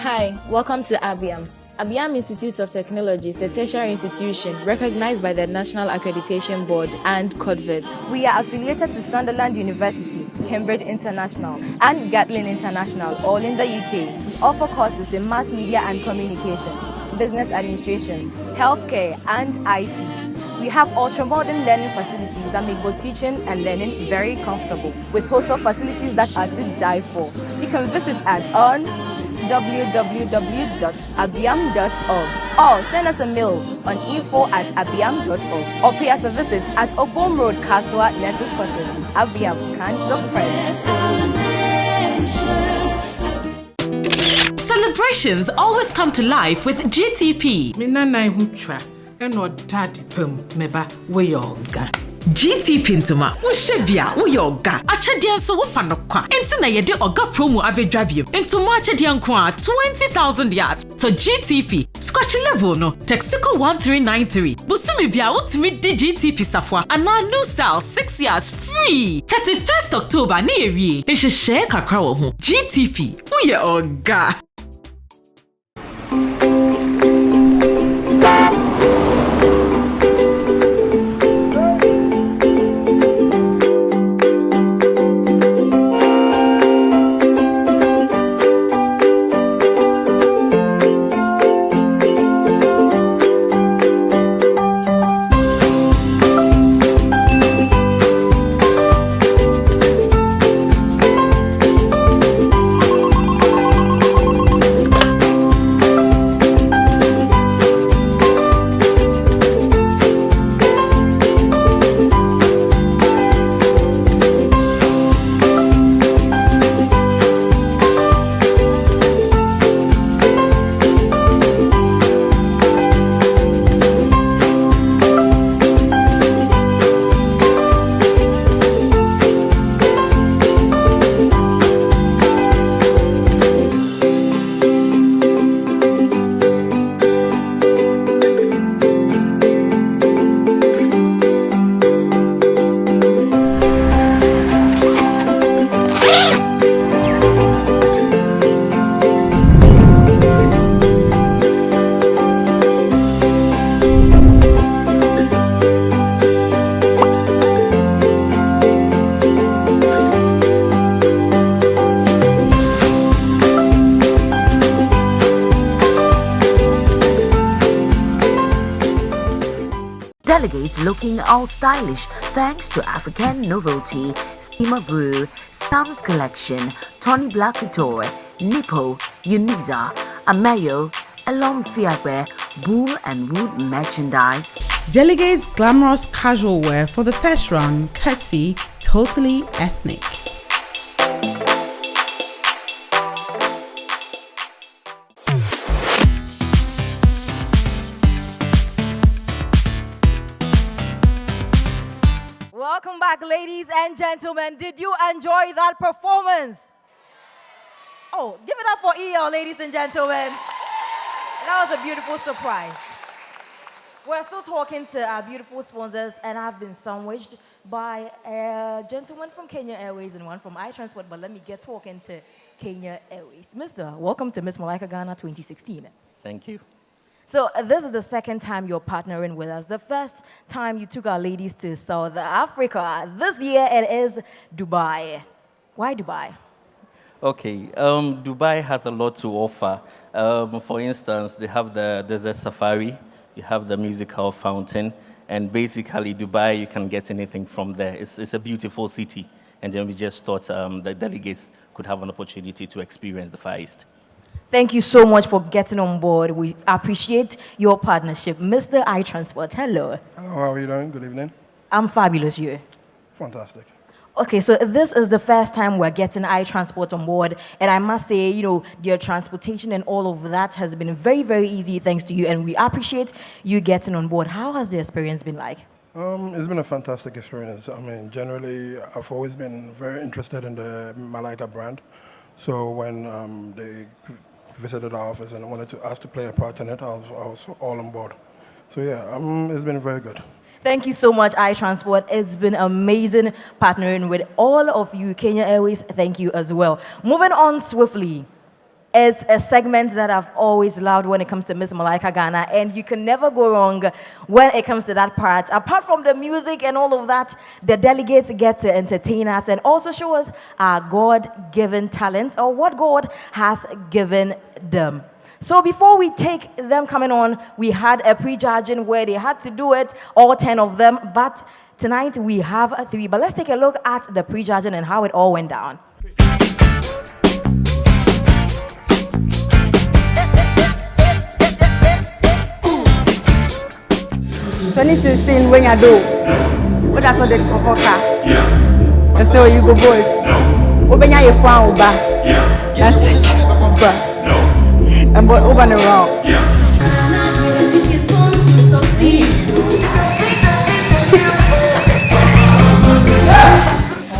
Hi, welcome to ABIAM. ABIAM Institute of Technology is a tertiary institution recognized by the National Accreditation Board and CODVET. We are affiliated to Sunderland University, Cambridge International, and Gatlin International, all in the UK. We offer courses in mass media and communication, business administration, healthcare, and IT. We have ultra-modern learning facilities that make both teaching and learning very comfortable, with hostel facilities that are to die for. You can visit us on www.abiam.org or send us a mail on info@abiam.org or pay us a visit at Obom Road, Kaswa, Nurses Quarters. Abiam, kinds of friends. Celebrations always come to life with GTP. GTP ntoma wo shebia wo yoga achede nso wo fa no kwa enti na yede oga promo abedwabiem ntoma achede nko a 20,000 yards to GTP scratch level no textical 1393 busumi bia wotumi di GTP safwa ana new style 6 years free 31st October na ewie ehhehye kakra wo ho GTP wo ye oga. Delegates looking all stylish thanks to African novelty, Steamer Brew, Sam's Collection, Tony Black Couture, Nippo, Uniza, Amayo, Elon Fiagbe, Bull and Wood merchandise. Delegates glamorous casual wear for the first run, courtesy Totally Ethnic. Welcome back, ladies and gentlemen. Did you enjoy that performance? Oh, give it up for EL, ladies and gentlemen. That was a beautiful surprise. We're still talking to our beautiful sponsors, and I've been sandwiched by a gentleman from Kenya Airways and one from iTransport, but let me get talking to Kenya Airways. Mister, welcome to Miss Mailaka Ghana 2016. Thank you. So this is the second time you're partnering with us. The first time you took our ladies to South Africa. This year it is Dubai. Why Dubai? Okay, Dubai has a lot to offer. For instance, there's a safari, you have the musical fountain, and basically Dubai, you can get anything from there. It's a beautiful city, and then we just thought the delegates could have an opportunity to experience the Far East. Thank you so much for getting on board. We appreciate your partnership. Mr. iTransport, hello. Hello, how are you doing? Good evening. I'm fabulous, you. Fantastic. Okay, so this is the first time we're getting iTransport on board, and I must say, you know, their transportation and all of that has been very, very easy thanks to you, and we appreciate you getting on board. How has the experience been like? It's been a fantastic experience. I mean, generally, I've always been very interested in the Malaika brand. So when they visited our office and wanted to ask to play a part in it, I was all on board. So yeah, it's been very good. Thank you so much, iTransport. It's been amazing partnering with all of you. Kenya Airways, thank you as well. Moving on swiftly. It's a segment that I've always loved when it comes to Miss Mailaka Ghana, and you can never go wrong when it comes to that part. Apart from the music and all of that, the delegates get to entertain us and also show us our God-given talent or what God has given them. So before we take them coming on, we had a prejudging where they had to do it, all 10 of them, but tonight we have 3. But let's take a look at the prejudging and how it all went down. 2016 when you do, what that's what they call car. And so you go boys. Open your phone back. That's it. And boy, open around.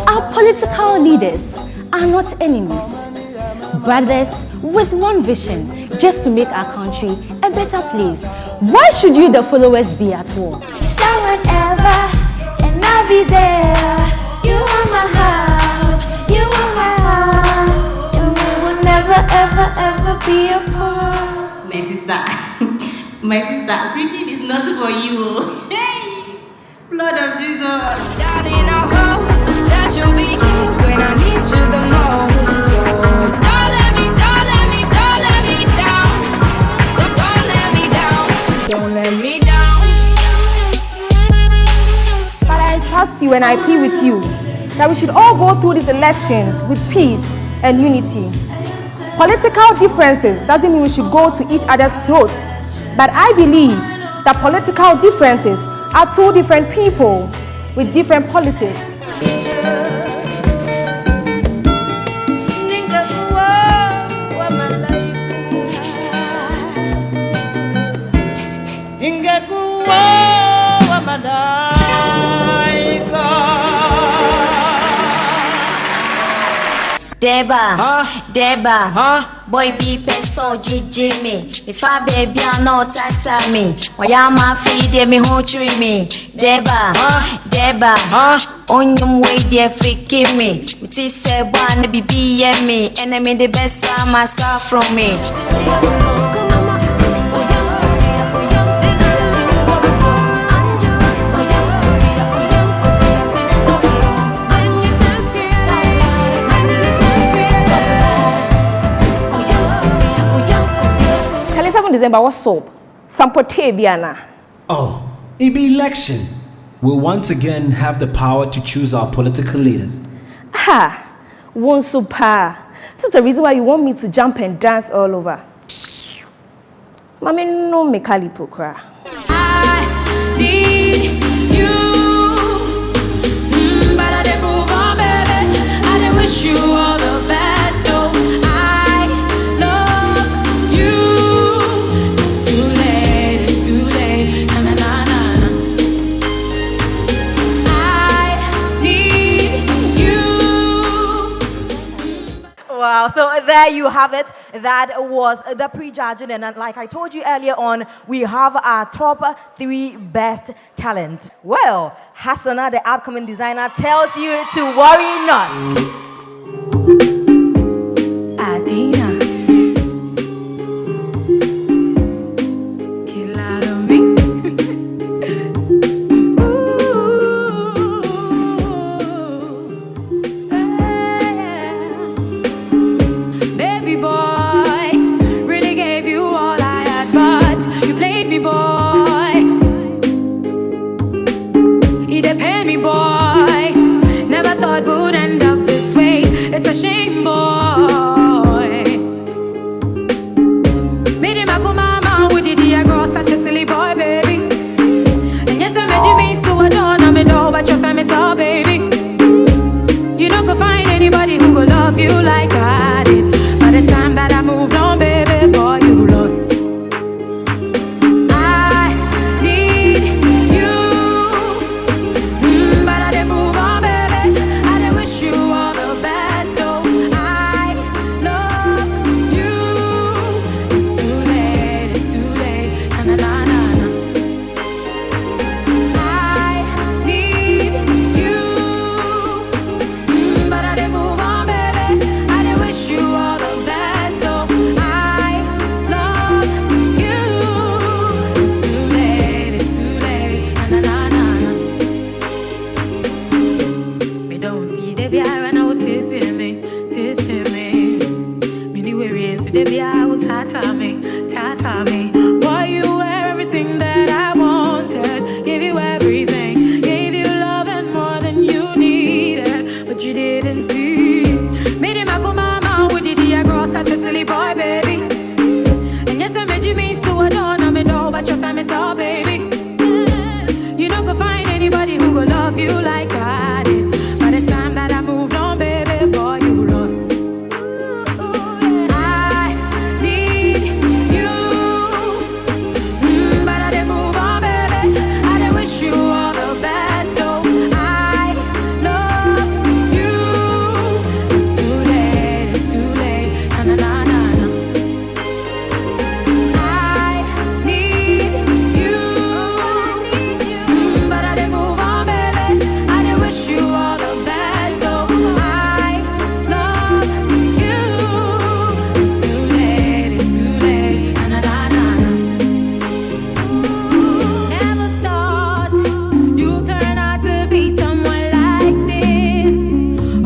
Our political leaders are not enemies, brothers with one vision, just to make our country a better place. Why should you, the followers, be at war? Whenever, and I'll be there. You are my heart, you are my heart, and we will never, ever, ever be apart. My sister, singing is not for you. Hey, blood of Jesus. Darling, I hope that you'll be here when I need you the most. So don't let me down. Don't let me down. Don't let me down. But I trust you and I plead with you that we should all go through these elections with peace and unity. Political differences doesn't mean we should go to each other's throats, but I believe that political differences are two different people with different policies. Deba, boy be peso Jimmy. If I baby I know tata me. Why am I feed me who treat me? Deba, on your way dear freaking me. It is said one be me, enemy the best time myself from me. December was soap. Sampote Biana. Oh, it be election. We'll once again have the power to choose our political leaders. Ha! One super. This is the reason why you want me to jump and dance all over. Mami no me kalipokra. I need you. But I didn't move on, baby. I didn't wish you all the best. Wow, so there you have it. That was the prejudging, and like I told you earlier on, we have our top 3 best talent. Well, Hassana, the upcoming designer, tells you to worry not. Adina. a shame, boy. Made him a go mama with the dear girl, such a silly boy, baby. And yes, I made you me so I don't know me though, but your time is all, baby. You don't go find anybody who go love you like I did. But it's time that I moved on, baby, boy, you lost. I need you, but I didn't move on, baby. I didn't wish you all the best, though. I love you. It's too late, na na na na na. I need you, but I didn't move on, baby. I didn't wish you all the best, though. I love you. It's too late, na na na na. Me don't see the beer and out hitting me. Me the way we see the beer out tata me. Boy, you were everything that I wanted. Gave you everything, gave you love and more than you needed, but you didn't see. Made him a go mama with the dear girl, such a silly boy, baby. And yes, I made you me so I don't know me though, but your time is all, baby. You don't go find anybody who go love you like I did. But it's time that I moved on, baby, boy, you lost. I need you, but I didn't move on, baby. I didn't wish you all the best, though. I love you. It's too late, na na na na na. I need you, but I didn't move on, baby. I didn't wish you all the best, though. I love you. It's too late, na na na na. Never thought you'd turn out to be someone like this.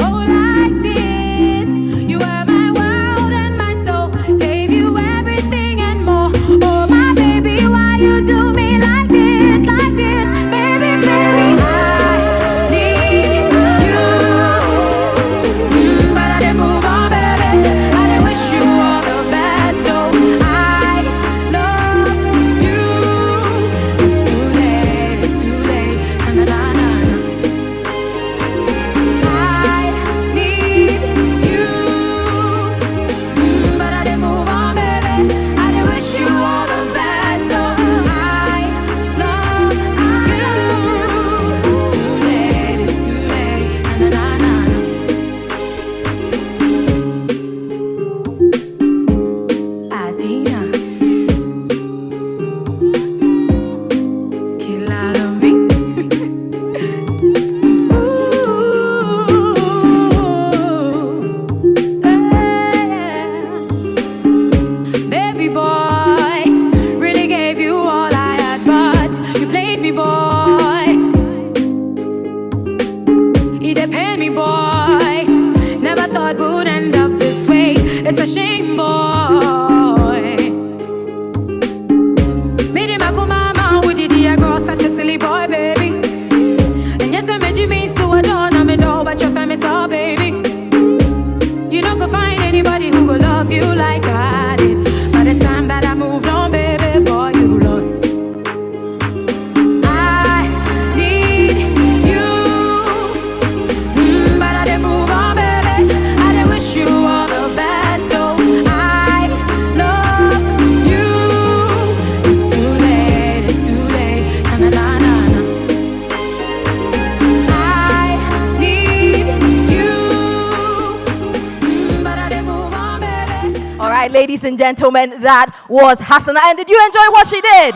Oh, like this. You were my world and my soul. Gave you everything and more. Oh, my baby, why you do me like this, baby, baby? I need you, but I didn't move on, baby. I didn't wish you all the best, though. I love you. It's too late, na na na na. I need you, but I didn't move on, baby. I didn't wish you all the best, though. I love you. It's too late, na na na na. Adina, Kilala me. Baby boy, really gave you all I had, but you played me, boy. You depend me, boy. Never thought would end up this way. It's a shame, boy. Made him a go mama with the dear girl, such a silly boy, baby. And yes, I made you me so I don't know me though, but your time is all, baby. You don't go find anybody who go love you like I did. But it's time that I moved on, baby, boy, you lost. I need you, but I didn't move on, baby. I didn't wish you all the best, though. I love you. It's too late, na na na na na. I need you, but I didn't move on, baby. All right, ladies and gentlemen, that was Hassana. And did you enjoy what she did?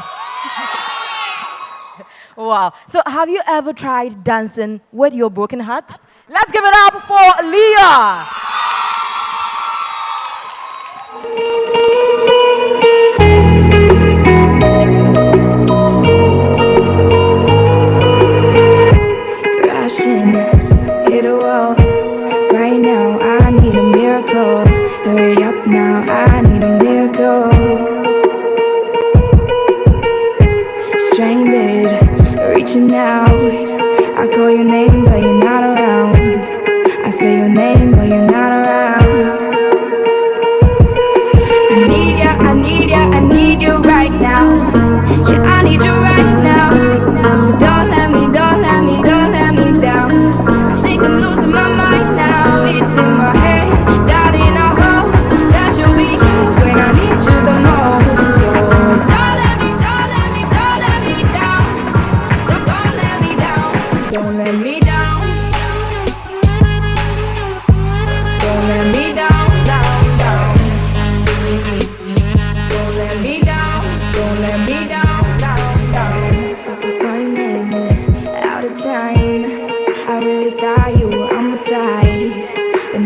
Wow. So have you ever tried dancing with your broken heart? Let's give it up for Leah. Crashing, hit a wall. Right now, I need a miracle. Hurry up now, I need a miracle. Stranded, reaching out. I call your name, but you're not around. I say your name, but you're not around.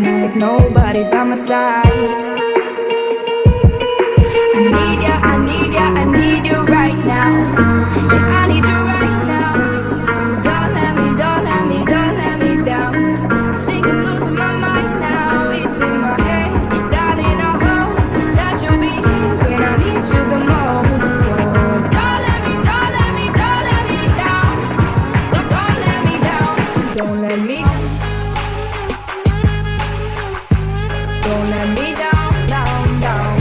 now there's nobody by my side. I need ya, I need ya, I need you right now. Yeah, I need you right now. So don't let me, don't let me, don't let me down. I think I'm losing my mind now. It's in my head, darling. I hope that you'll be here when I need you the most. So don't let me, don't let me, don't let me down. Don't let me down. Don't let me. Don't let me down, down, down.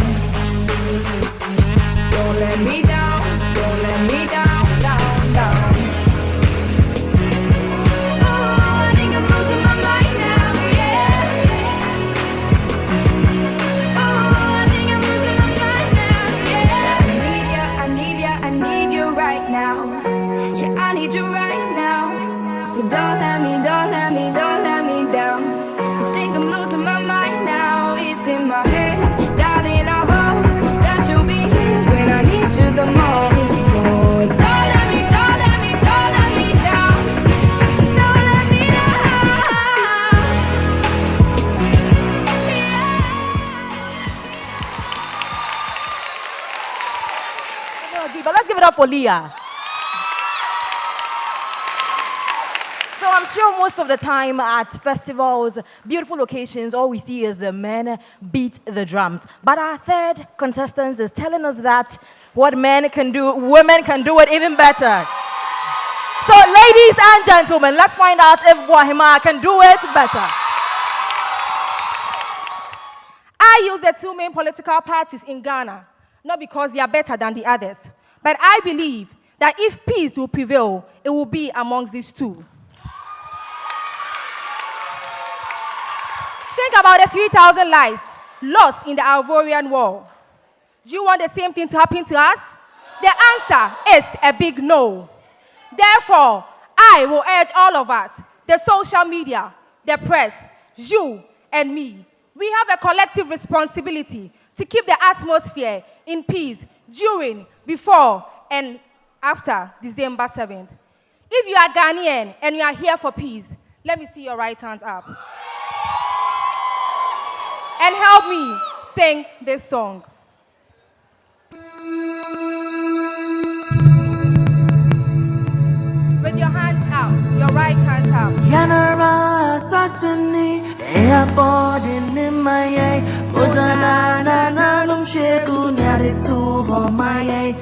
Don't let me down, don't let me down, down, down. Oh, I think I'm losing my mind now, yeah. Oh, I think I'm losing my mind now, yeah. I need ya, I need ya, I need you right now. Yeah, I need you right now. So don't let me, don't let me, don't let me down. I think I'm losing my mind now. It's in my head, darling. I hope that you'll be here when I need you the most. So don't let me, don't let me, don't let me down. Don't let me down. But let's give it up for Leah. So I'm sure most of the time at festivals, beautiful locations, all we see is the men beat the drums. But our third contestant is telling us that what men can do, women can do it even better. So ladies and gentlemen, let's find out if Wahima can do it better. I use the two main political parties in Ghana, not because they are better than the others, but I believe that if peace will prevail, it will be amongst these two. Think about the 3,000 lives lost in the Ivorian War. Do you want the same thing to happen to us? The answer is a big no. Therefore, I will urge all of us, the social media, the press, you and me, we have a collective responsibility to keep the atmosphere in peace during, before, and after December 7th. If you are Ghanaian and you are here for peace, let me see your right hands up. And help me sing this song. With your hands out, your right hands out. Yanara Sassani, airport in my eye, Bojana Nanum Shegu Naditu for my eye.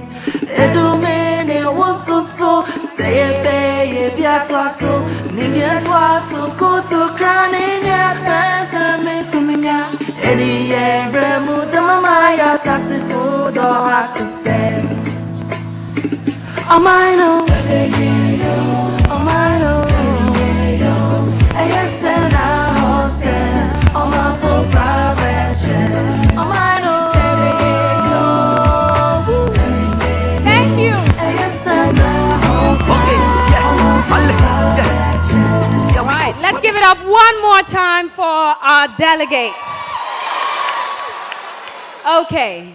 Edumene was so, say a bay, Biatwaso, Nigatwaso, go to Granny, Yatamia, Eddie, Bremu, the Mamaya, Sassifu, the heart to say. Oh, my no, oh, my no, yes, and I say, oh, my full private, oh, my no. Thank you. All right, let's give it up one more time for our delegates. Okay.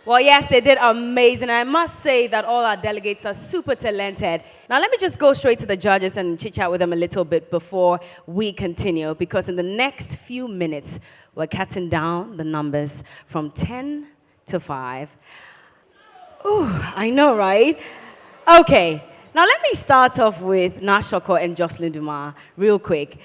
Well, yes, they did amazing. I must say that all our delegates are super talented. Now, let me just go straight to the judges and chit-chat with them a little bit before we continue, because in the next few minutes, we're cutting down the numbers from 10 to 5. Ooh, I know, right? Okay, now let me start off with Nashoko and Jocelyn Dumas real quick.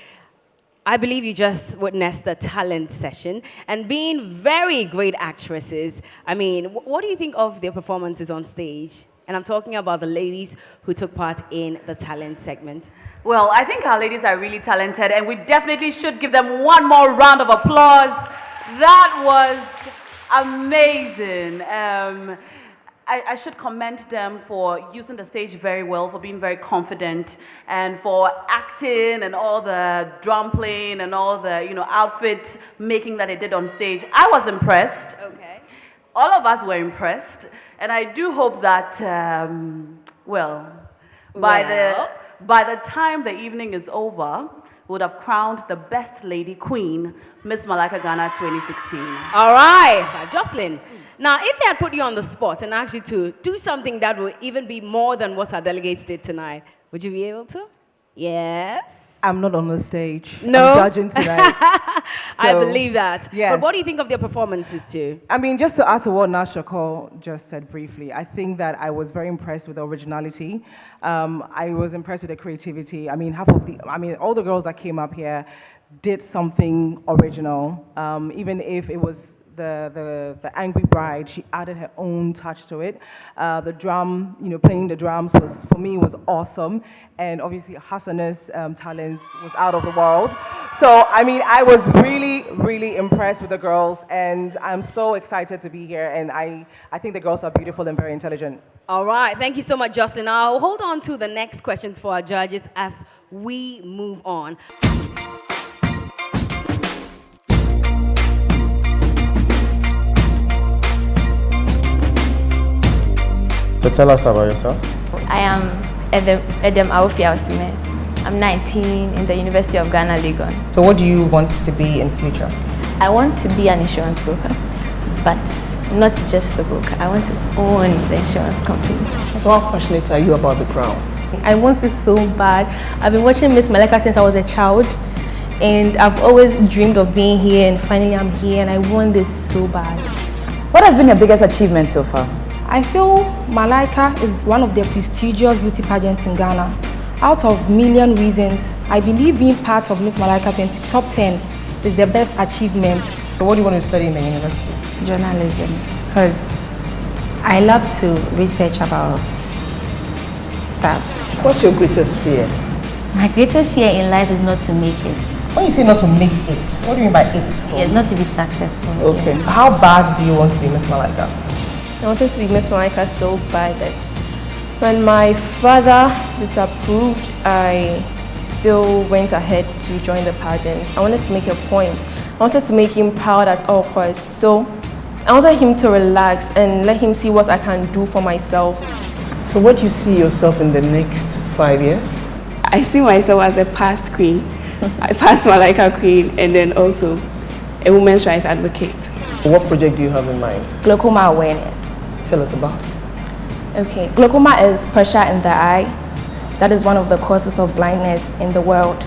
I believe you just witnessed the talent session, and being very great actresses, I mean, what do you think of their performances on stage? And I'm talking about the ladies who took part in the talent segment. Well, I think our ladies are really talented, and we definitely should give them one more round of applause. That was amazing. I should commend them for using the stage very well, for being very confident, and for acting and all the drum playing and all the, outfit making that they did on stage. I was impressed. Okay. All of us were impressed, and I do hope that, by the time the evening is over, we would have crowned the best lady queen, Miss Mailaka Ghana 2016. All right, Jocelyn. Now, if they had put you on the spot and asked you to do something that would even be more than what our delegates did tonight, would you be able to? Yes. I'm not on the stage. No. I'm judging tonight. I believe that. Yes. But what do you think of their performances too? I mean, just to add to what Nashako just said briefly, I think that I was very impressed with the originality. I was impressed with the creativity. I mean, all the girls that came up here did something original. Even if it was the angry bride, she added her own touch to it. The drum, playing the drums was awesome. And obviously Hassan's talent was out of the world. So, I mean, I was really, really impressed with the girls, and I'm so excited to be here. And I think the girls are beautiful and very intelligent. All right, thank you so much, Jocelyn. I'll hold on to the next questions for our judges as we move on. So tell us about yourself. I am Edem Awofia Osime. I'm 19 in the University of Ghana, Legon. So what do you want to be in future? I want to be an insurance broker, but not just the broker. I want to own the insurance company. So how passionate are you about the crown? I want it so bad. I've been watching Miss Mailaka since I was a child, and I've always dreamed of being here, and finally I'm here, and I want this so bad. What has been your biggest achievement so far? I feel Malaika is one of the prestigious beauty pageants in Ghana. Out of million reasons, I believe being part of Miss Mailaka 20 top 10 is the best achievement. So what do you want to study in the university? Journalism, because I love to research about stuff. What's your greatest fear? My greatest fear in life is not to make it. When you say not to make it, what do you mean by it? Yeah, not to be successful. Okay. Yeah. How bad do you want to be Miss Mailaka? I wanted to be Miss Malaika so bad that when my father disapproved, I still went ahead to join the pageant. I wanted to make a point. I wanted to make him proud at all costs. So I wanted him to relax and let him see what I can do for myself. So what do you see yourself in the next 5 years? I see myself as a past queen, a past Malaika queen, and then also a women's rights advocate. What project do you have in mind? Glaucoma awareness. Tell us about it. Okay, glaucoma is pressure in the eye. That is one of the causes of blindness in the world.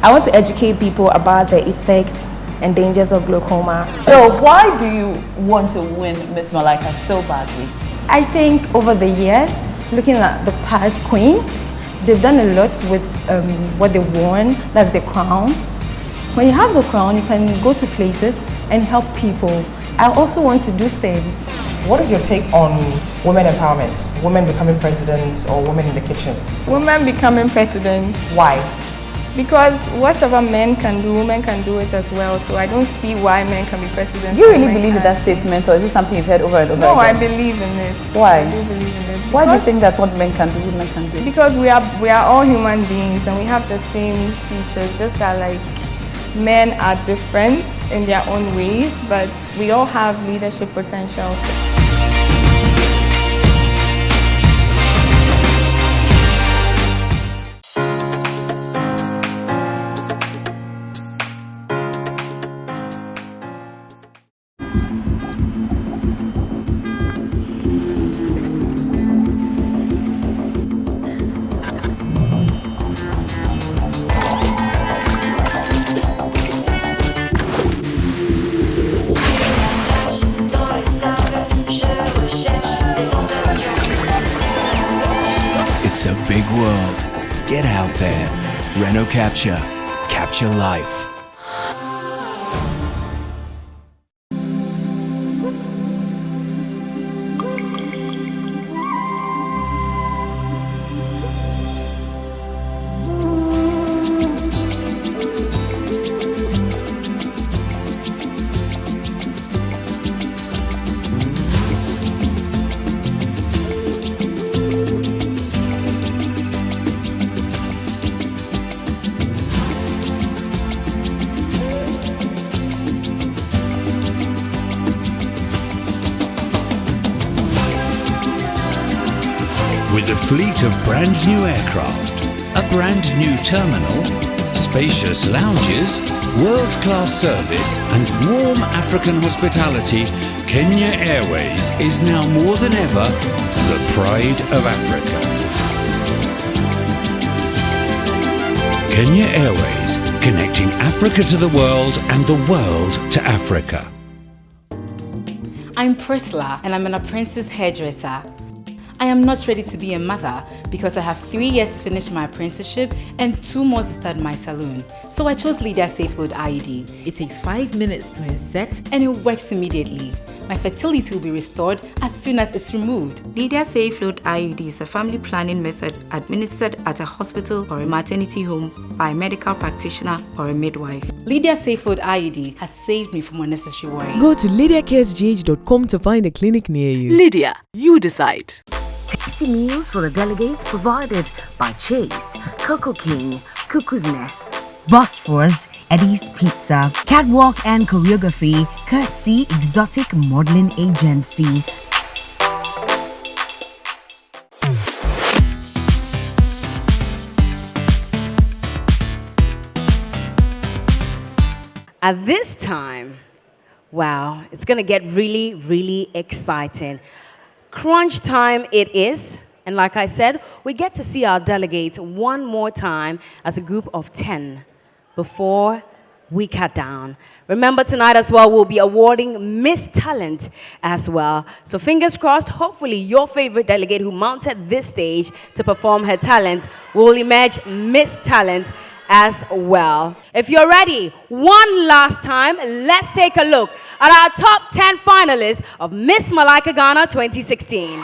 I want to educate people about the effects and dangers of glaucoma. So why do you want to win Miss Mailaka so badly? I think over the years, looking at the past queens, they've done a lot with what they worn, that's the crown. When you have the crown, you can go to places and help people. I also want to do same. What is your take on women empowerment? Women becoming president or women in the kitchen? Women becoming president. Why? Because whatever men can do, women can do it as well. So I don't see why men can be president. Do you really believe in that statement, or is it something you've heard over and over again? No, I believe in it. Why? I do believe in it. Why do you think that what men can do, women can do? Because we are all human beings and we have the same features, just that like men are different in their own ways, but we all have leadership potential. It's a big world. Get out there. Renault Capture. Capture life. With a fleet of brand new aircraft, a brand new terminal, spacious lounges, world-class service and warm African hospitality, Kenya Airways is now more than ever the pride of Africa. Kenya Airways, connecting Africa to the world and the world to Africa. I'm Priscilla and I'm an apprentice hairdresser. I am not ready to be a mother because I have 3 years to finish my apprenticeship and 2 more to start my salon. So I chose Lydia Safe Load IUD. It takes 5 minutes to insert and it works immediately. My fertility will be restored as soon as it's removed. Lydia Safe Load IUD is a family planning method administered at a hospital or a maternity home by a medical practitioner or a midwife. Lydia Safe Load IUD has saved me from unnecessary worry. Go to lydiacaresgh.com to find a clinic near you. Lydia, you decide. Tasty meals for the delegates provided by Chase, Coco King, Cuckoo's Nest, Bosphorus, Eddie's Pizza, Catwalk and Choreography, courtesy Exotic Modeling Agency. At this time, wow, it's going to get really, really exciting. Crunch time it is. And like I said, we get to see our delegates one more time as a group of 10 before we cut down. Remember tonight as well, we'll be awarding Miss Talent as well. So fingers crossed, hopefully your favorite delegate who mounted this stage to perform her talent will emerge Miss Talent as well. If you're ready, one last time, let's take a look at our top 10 finalists of Miss Mailaka Ghana 2016.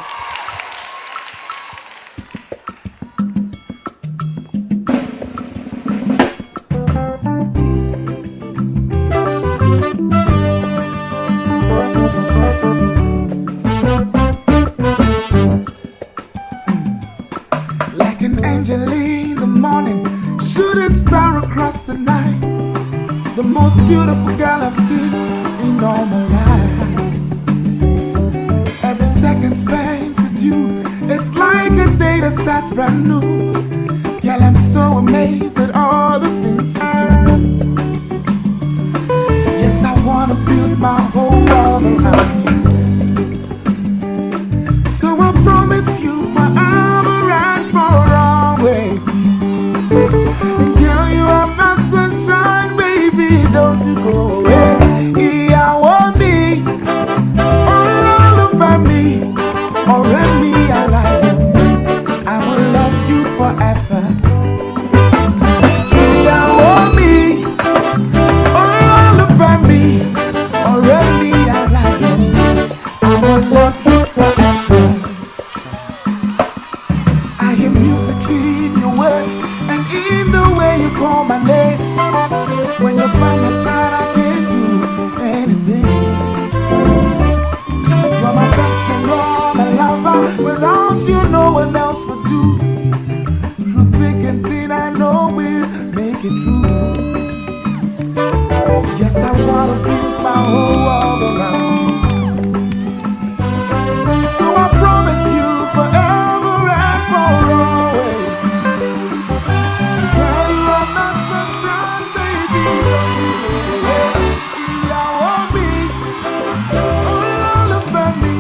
Like an angel in the morning, shooting star across the night. The most beautiful girl I've seen in all my life. Every second spent with you, it's like a day that starts brand new. Girl, I'm so amazed at all the things you do. Yes, I wanna build my whole world around you. So I promise you forever and for always. And girl, you are my sunshine, baby, don't you go away. Yeah, I want me, all over me, or let me alive. I will love you forever. Yeah, I want me, all over me, or let me alive. I will love you forever. I hear music in your words and in the way you call my name. When you're by my side, I can't do anything. You're my best friend, you're my lover. Without you, no one else would do. Through thick and thin, I know we'll make it true. Yes, I wanna build my whole world around you. So I promise you forever and for always. Girl, you are my sunshine, baby, don't you go away. Yeah, I want me, all over me,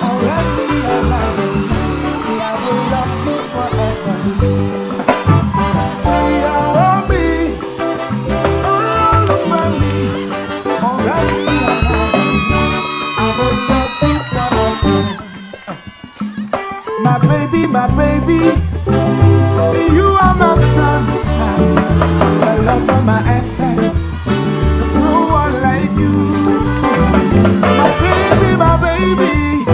or let me alive. See, I will love you forever. Yeah, I want me, all over me, or let me alive. I will love you forever. My baby, you are my sunshine, my love and my essence. There's no one like you. My baby,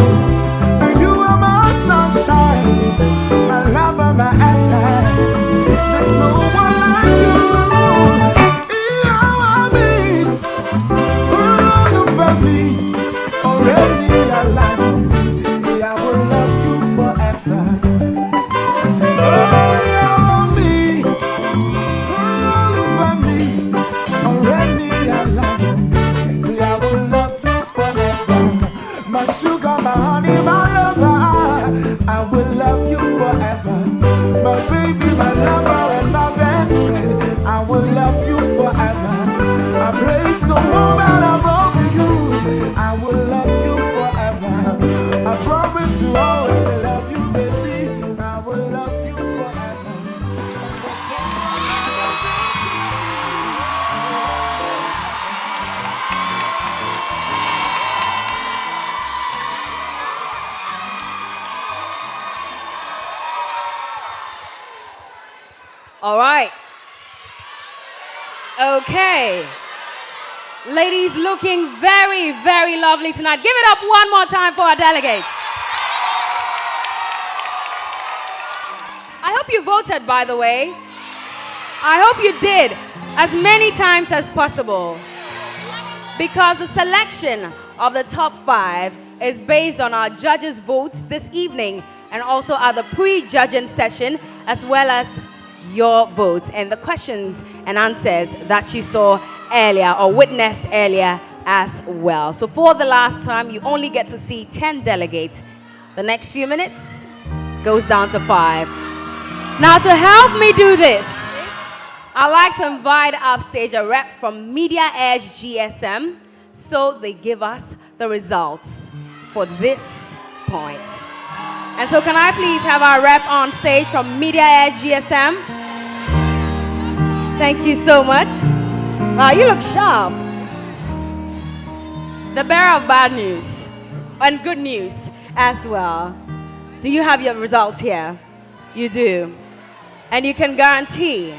you are my sunshine, my love and my essence. There's no one like you. You are me, all over me, already alive. Say I will love you forever. I will love you forever. My baby, my lover, and my best friend. I will love you forever. I place no woman above you. I will love you forever. I promise to always love you, baby. I will love you forever. Okay. Ladies looking very, very lovely tonight. Give it up one more time for our delegates. I hope you voted, by the way. I hope you did as many times as possible, because the selection of the top 5 is based on our judges' votes this evening and also at the pre-judging session, as well as your votes and the questions and answers that you saw earlier or witnessed earlier as well. So for the last time, you only get to see 10 delegates. The next few minutes goes down to 5. Now, to help me do this, I'd like to invite upstage a rep from Media Edge GSM so they give us the results for this point. And so can I please have our rep on stage from Media Edge GSM? Thank you so much. Wow, you look sharp. The bearer of bad news and good news as well. Do you have your results here? You do. And you can guarantee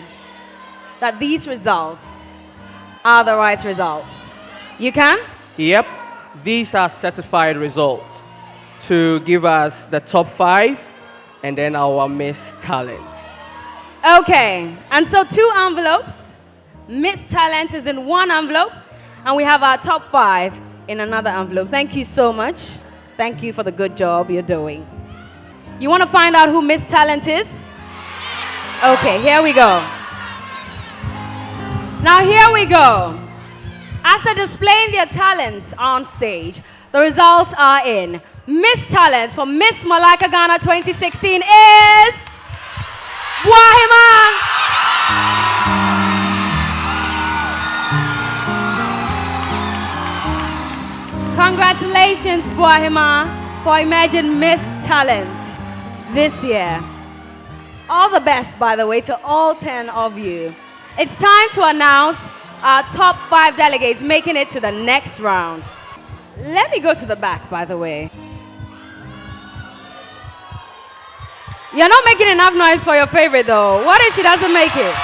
that these results are the right results. You can? Yep, these are certified results to give us the top 5 and then our Miss Talent. Okay, and so 2 envelopes. Miss Talent is in 1 envelope, and we have our top 5 in another envelope. Thank you so much. Thank you for the good job you're doing. You want to find out who Miss Talent is? Okay, here we go. Now here we go. After displaying their talents on stage, the results are in. Miss Talent for Miss Mailaka Ghana 2016 is Wahima. Congratulations, Wahima, for emerging Miss Talent this year. All the best, by the way, to all 10 of you. It's time to announce our top 5 delegates making it to the next round. Let me go to the back, by the way. You're not making enough noise for your favorite, though. What if she doesn't make it?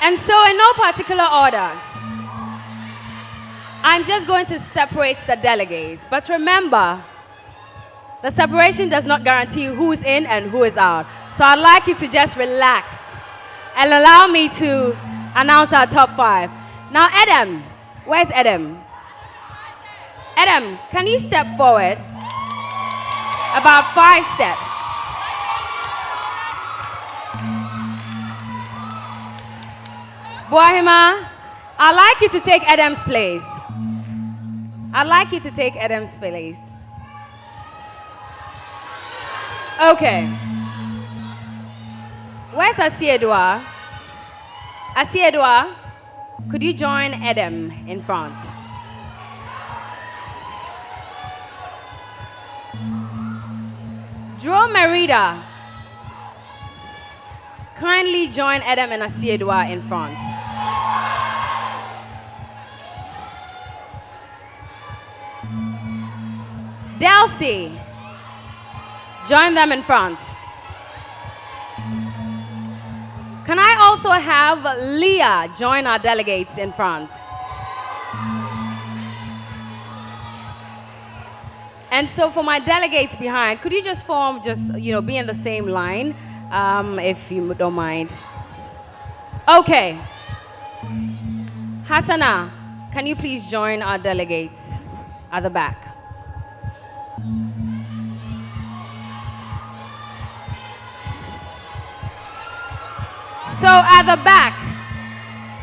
And so, in no particular order, I'm just going to separate the delegates. But remember, the separation does not guarantee who's in and who is out. So I'd like you to just relax and allow me to announce our top 5. Now, Adam, where's Adam? Adam, can you step forward? About 5 steps. Wahima, I'd like you to take Adam's place. I'd like you to take Adam's place. Okay. Where's Asiedwa? Asiedwa, could you join Adam in front? Dro Merida, kindly join Adam and Asiedwa in front. Delcy, join them in front. Can I also have Leah join our delegates in front? And so for my delegates behind, could you just form, be in the same line, if you don't mind? Okay. Hassana, can you please join our delegates at the back? So at the back,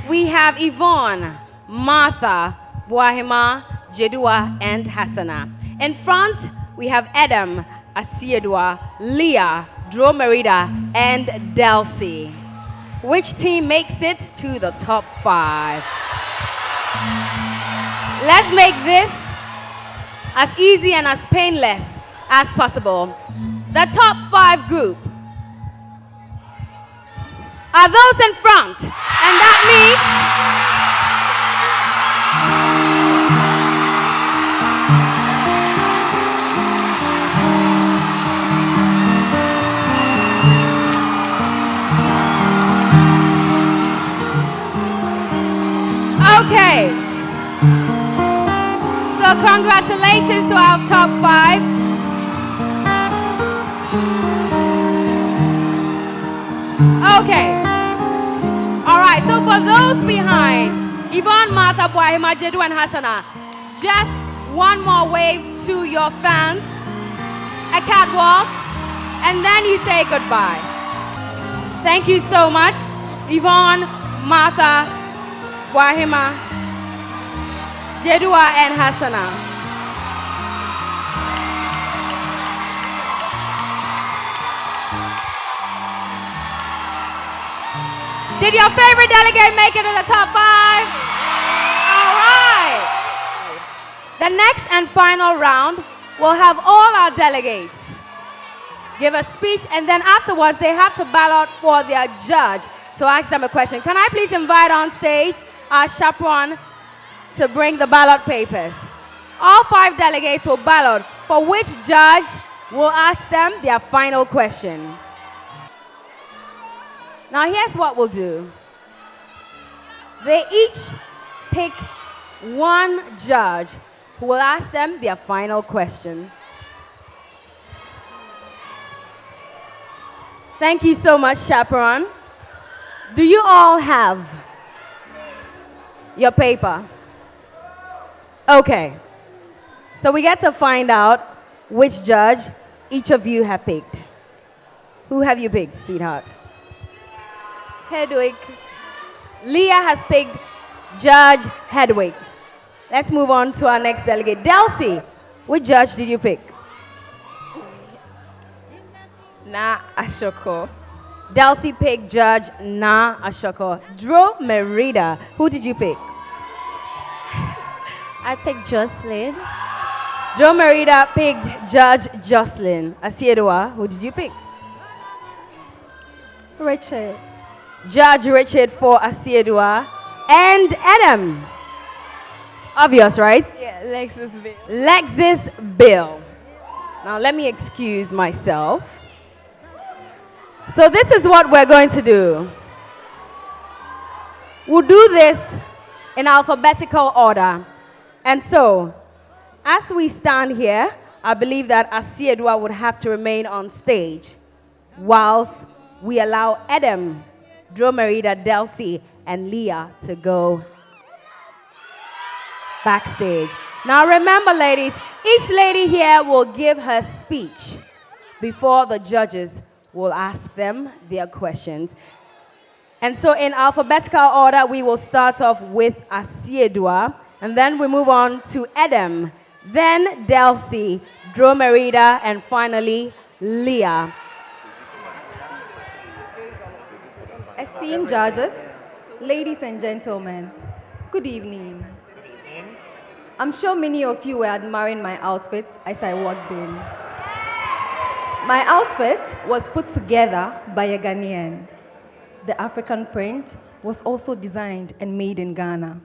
we have Yvonne, Martha, Wahima, Jedua, and Hassana. In front, we have Adam, Asiedwa, Leah, Dro Merida, and Delcy. Which team makes it to the top 5? Let's make this as easy and as painless as possible. The top 5 group are those in front, and that means Well, congratulations to our top 5. Okay. All right, so for those behind, Yvonne, Martha, Boahima, Jedu, and Hassana, just one more wave to your fans, a catwalk, and then you say goodbye. Thank you so much, Yvonne, Martha, Boahima, Jedua, and Hassana. Did your favorite delegate make it in the top 5? All right. The next and final round will have all our delegates give a speech, and then afterwards they have to ballot for their judge to ask them a question. Can I please invite on stage our chaperone to bring the ballot papers? All 5 delegates will ballot for which judge will ask them their final question. Now here's what we'll do. They each pick one judge who will ask them their final question. Thank you so much, chaperone. Do you all have your paper? Okay. So we get to find out which judge each of you have picked. Who have you picked, sweetheart? Hedwig. Leah has picked Judge Hedwig. Let's move on to our next delegate. Delcy, which judge did you pick? Na Ashoko. Delcy picked Judge Na Ashoko. Dro Merida, who did you pick? I picked Jocelyn. Dro Merida picked Judge Jocelyn. Asiedua, who did you pick? Richard. Judge Richard for Asiedua. And Adam. Obvious, right? Yeah, Lexus Bill. Lexus Bill. Now let me excuse myself. So this is what we're going to do. We'll do this in alphabetical order. And so, as we stand here, I believe that Asiedua would have to remain on stage whilst we allow Adam, Dromerida, Delcy, and Leah to go backstage. Now remember, ladies, each lady here will give her speech before the judges will ask them their questions. And so in alphabetical order, we will start off with Asiedua, and then we move on to Adam, then Delcy, Dromerida, and finally Leah. Esteemed judges, ladies and gentlemen, good evening. I'm sure many of you were admiring my outfit as I walked in. My outfit was put together by a Ghanaian. The African print was also designed and made in Ghana.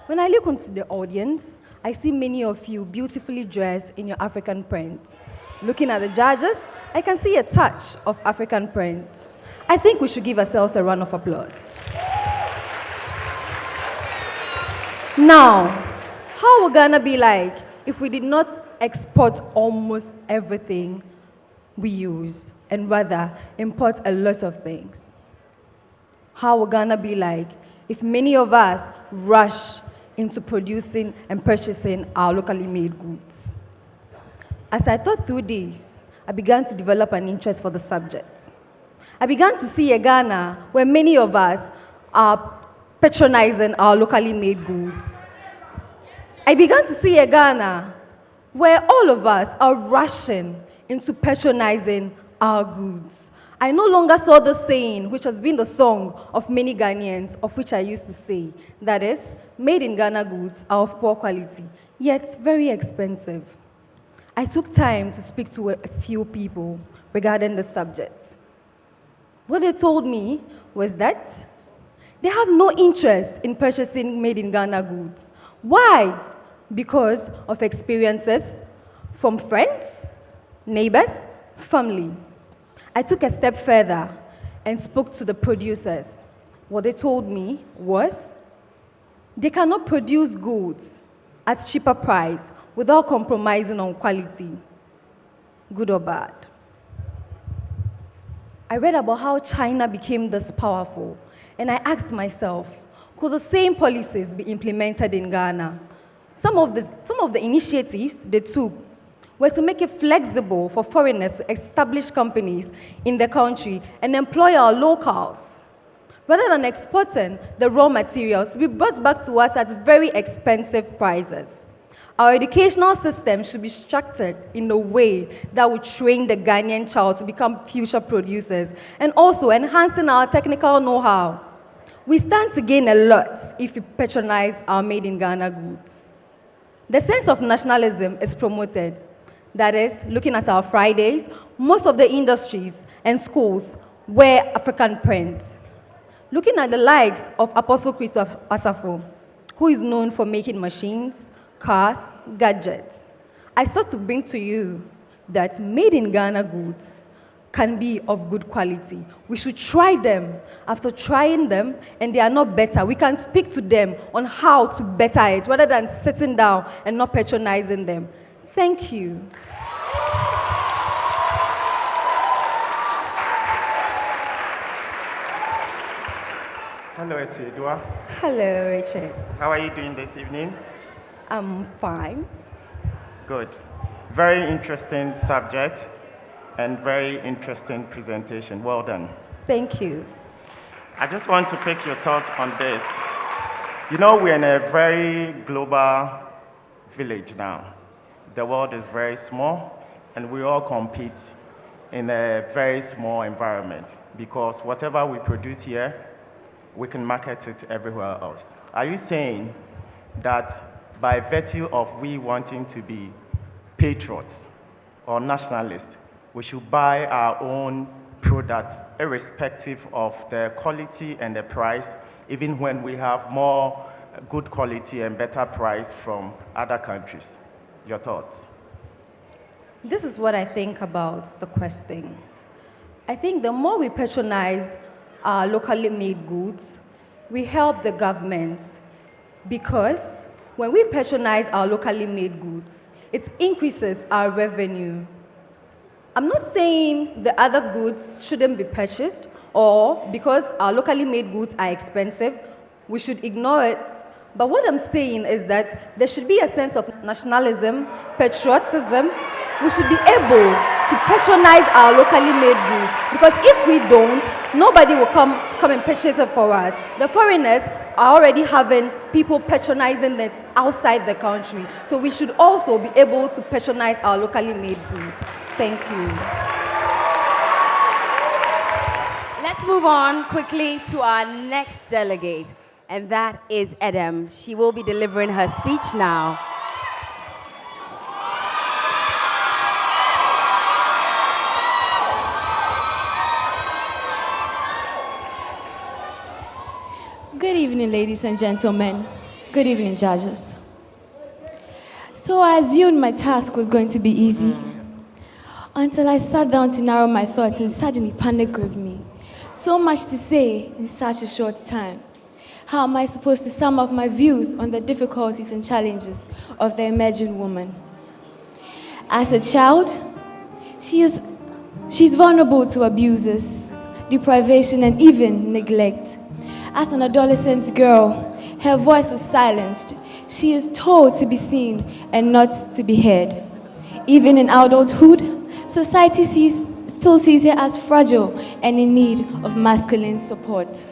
When I look into the audience, I see many of you beautifully dressed in your African print. Looking at the judges, I can see a touch of African print. I think we should give ourselves a round of applause. Now, how would Ghana be like if we did not export almost everything we use and rather import a lot of things? How would Ghana be like if many of us rush into producing and purchasing our locally made goods? As I thought through this, I began to develop an interest for the subject. I began to see a Ghana where many of us are patronizing our locally made goods. I began to see a Ghana where all of us are rushing into patronizing our goods. I no longer saw the saying, which has been the song of many Ghanaians, of which I used to say, that is, made in Ghana goods are of poor quality, yet very expensive. I took time to speak to a few people regarding the subject. What they told me was that they have no interest in purchasing made in Ghana goods. Why? Because of experiences from friends, neighbors, family. I took a step further and spoke to the producers. What they told me was they cannot produce goods at cheaper price without compromising on quality, good or bad. I read about how China became this powerful, and I asked myself, could the same policies be implemented in Ghana? Some of the initiatives they took were to make it flexible for foreigners to establish companies in the country and employ our locals, rather than exporting the raw materials to be brought back to us at very expensive prices. Our educational system should be structured in a way that would train the Ghanaian child to become future producers, and also enhancing our technical know-how. We stand to gain a lot if we patronize our made-in-Ghana goods. The sense of nationalism is promoted. That is, looking at our Fridays, most of the industries and schools wear African print. Looking at the likes of Apostle Christoph Asafo, who is known for making machines, cars, gadgets, I sought to bring to you that made-in-Ghana goods can be of good quality. We should try them. After trying them, and they are not better, we can speak to them on how to better it, rather than sitting down and not patronizing them. Thank you. Hello, Edua. Hello, Richard. How are you doing this evening? I'm fine. Good. Very interesting subject and very interesting presentation. Well done. Thank you. I just want to pick your thoughts on this. You know, we're in a very global village now. The world is very small, and we all compete in a very small environment, because whatever we produce here, we can market it everywhere else. Are you saying that by virtue of we wanting to be patriots or nationalists, we should buy our own products irrespective of the quality and the price, even when we have more good quality and better price from other countries? Your thoughts? This is what I think about the question. I think the more we patronize our locally made goods, we help the government, because when we patronize our locally made goods, it increases our revenue. I'm not saying the other goods shouldn't be purchased, or because our locally made goods are expensive, we should ignore it. But what I'm saying is that there should be a sense of nationalism, patriotism. We should be able to patronize our locally made goods, because if we don't, nobody will come and purchase it for us. The foreigners are already having people patronizing it outside the country. So we should also be able to patronize our locally made goods. Thank you. Let's move on quickly to our next delegate, and that is Edem. She will be delivering her speech now. Good evening, ladies and gentlemen. Good evening, judges. So I assumed my task was going to be easy, until I sat down to narrow my thoughts, and suddenly panic gripped me. So much to say in such a short time. How am I supposed to sum up my views on the difficulties and challenges of the emerging woman? As a child, she's vulnerable to abuses, deprivation, and even neglect. As an adolescent girl, her voice is silenced. She is told to be seen and not to be heard. Even in adulthood, society still sees her as fragile and in need of masculine support.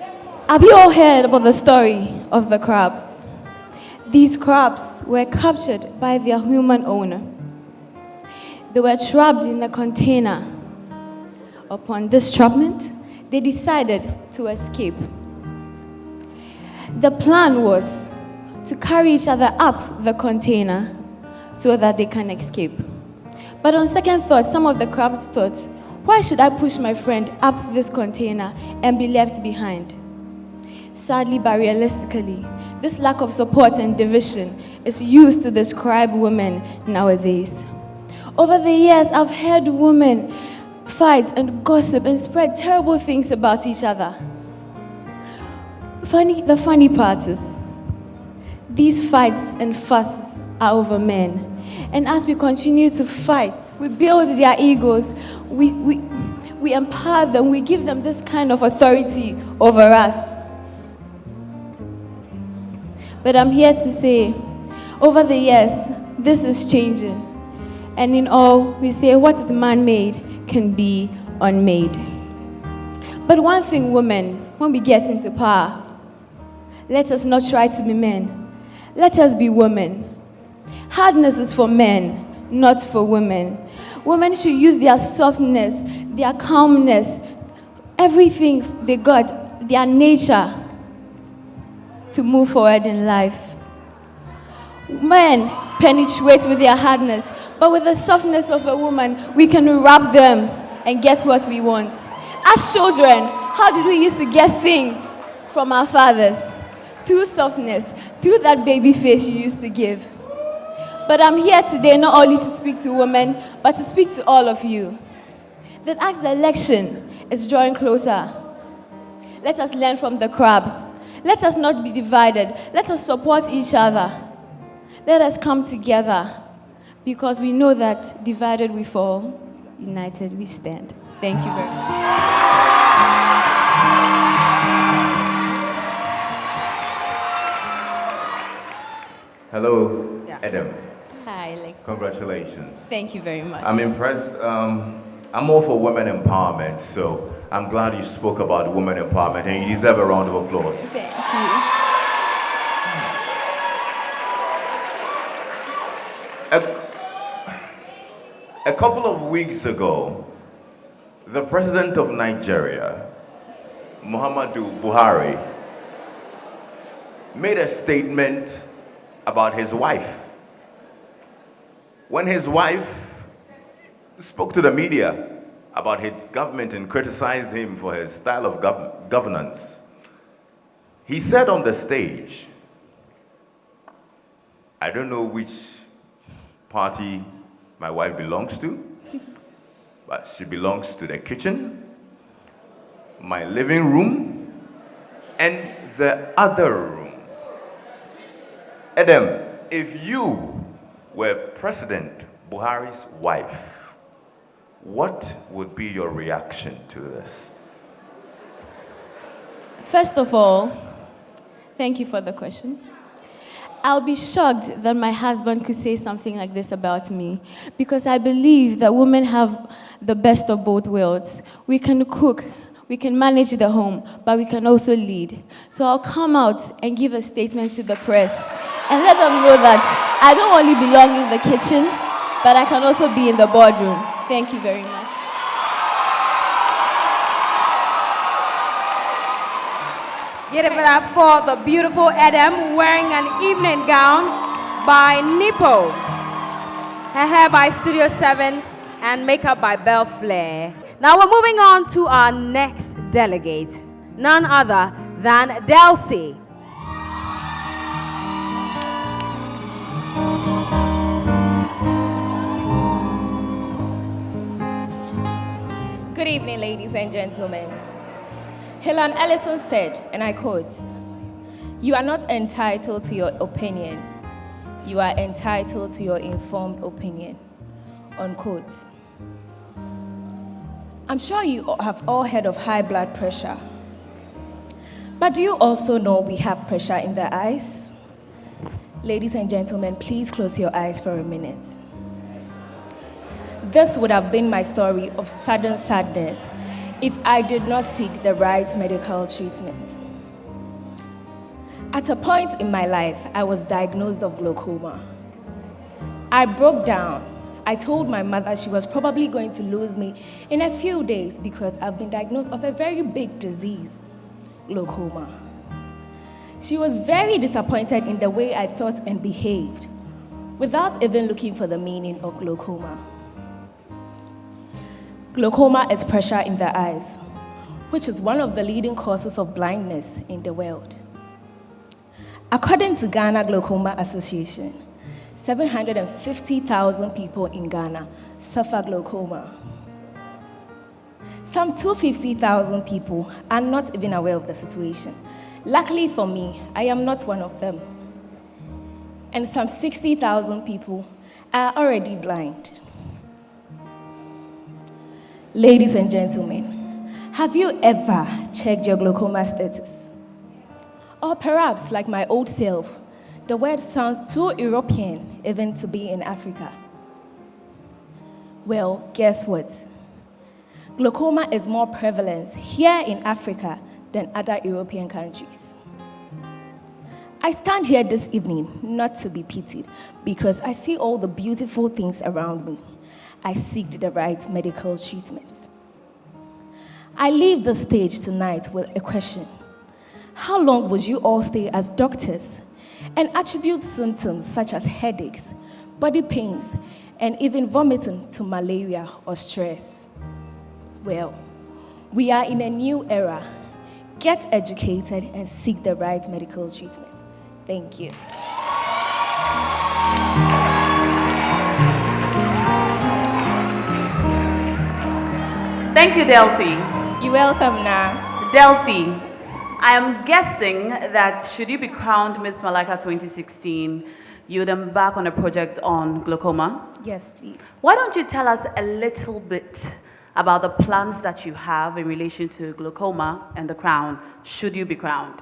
Have you all heard about the story of the crabs? These crabs were captured by their human owner. They were trapped in a container. Upon this entrapment, they decided to escape. The plan was to carry each other up the container so that they can escape. But on second thought, some of the crabs thought, why should I push my friend up this container and be left behind? Sadly, but realistically, this lack of support and division is used to describe women nowadays. Over the years, I've heard women fight and gossip and spread terrible things about each other. The funny part is, these fights and fusses are over men, And as we continue to fight, we build their egos, we empower them, we give them this kind of authority over us. But I'm here to say, over the years, this is changing. And in all, we say what is man-made can be unmade. But one thing, women, when we get into power, let us not try to be men. Let us be women. Hardness is for men, not for women. Women should use their softness, their calmness, everything they got, their nature, to move forward in life. Men penetrate with their hardness, but with the softness of a woman, we can wrap them and get what we want. As children, how did we used to get things from our fathers? Through softness, through that baby face you used to give. But I'm here today not only to speak to women, but to speak to all of you. That as the election is drawing closer, let us learn from the crabs. Let us not be divided. Let us support each other. Let us come together, because we know that divided we fall, united we stand. Thank you very much. Hello, Adam. Hi, Alexis. Congratulations. Thank you very much. I'm impressed. I'm all for women empowerment, so I'm glad you spoke about women empowerment, and you deserve a round of applause. Thank you. A couple of weeks ago, the president of Nigeria, Muhammadu Buhari, made a statement about his wife. When his wife spoke to the media about his government and criticized him for his style of governance, he said on the stage, "I don't know which party my wife belongs to, but she belongs to the kitchen, my living room, and the other room." Adam, if you were President Buhari's wife, what would be your reaction to this? First of all, thank you for the question. I'll be shocked that my husband could say something like this about me, because I believe that women have the best of both worlds. We can cook, we can manage the home, but we can also lead. So I'll come out and give a statement to the press and let them know that I don't only belong in the kitchen, but I can also be in the boardroom. Thank you very much. Give it up for the beautiful Adam wearing an evening gown by Nippo. Her hair by Studio 7 and makeup by Belle Flair. Now we're moving on to our next delegate, none other than Delcy. Good evening, ladies and gentlemen. Helen Ellison said, and I quote, "You are not entitled to your opinion. You are entitled to your informed opinion." Unquote. I'm sure you have all heard of high blood pressure. But do you also know we have pressure in the eyes? Ladies and gentlemen, please close your eyes for a minute. This would have been my story of sudden sadness if I did not seek the right medical treatment. At a point in my life, I was diagnosed of glaucoma. I broke down. I told my mother she was probably going to lose me in a few days because I've been diagnosed of a very big disease, glaucoma. She was very disappointed in the way I thought and behaved, without even looking for the meaning of glaucoma. Glaucoma is pressure in the eyes, which is one of the leading causes of blindness in the world. According to Ghana Glaucoma Association, 750,000 people in Ghana suffer glaucoma. Some 250,000 people are not even aware of the situation. Luckily for me, I am not one of them. And some 60,000 people are already blind. Ladies and gentlemen, have you ever checked your glaucoma status? Or perhaps, like my old self, the word sounds too European even to be in Africa. Well, guess what? Glaucoma is more prevalent here in Africa than other European countries. I stand here this evening not to be pitied because I see all the beautiful things around me. I seek the right medical treatment. I leave the stage tonight with a question. How long would you all stay as doctors and attribute symptoms such as headaches, body pains, and even vomiting to malaria or stress? Well, we are in a new era. Get educated and seek the right medical treatment. Thank you. Thank you, Delcy. You're welcome now. Delcy, I am guessing that should you be crowned Miss Mailaka 2016, you'd embark on a project on glaucoma. Yes, please. Why don't you tell us a little bit about the plans that you have in relation to glaucoma and the crown, should you be crowned?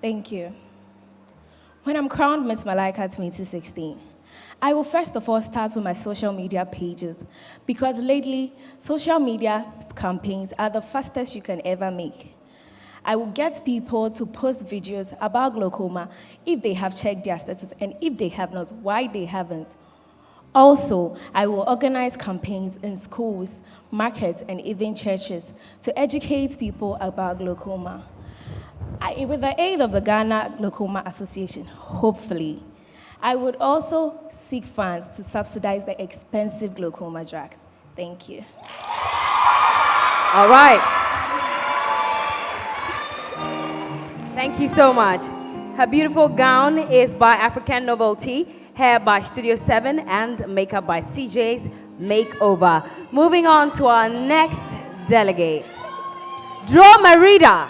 Thank you. When I'm crowned Miss Mailaka 2016, I will first of all start with my social media pages because lately, social media campaigns are the fastest you can ever make. I will get people to post videos about glaucoma if they have checked their status and if they have not, why they haven't. Also, I will organize campaigns in schools, markets, and even churches to educate people about glaucoma. With the aid of the Ghana Glaucoma Association, hopefully, I would also seek funds to subsidize the expensive glaucoma drugs. Thank you. All right. Thank you so much. Her beautiful gown is by African Novelty, hair by Studio 7, and makeup by CJ's Makeover. Moving on to our next delegate, Draw Merida.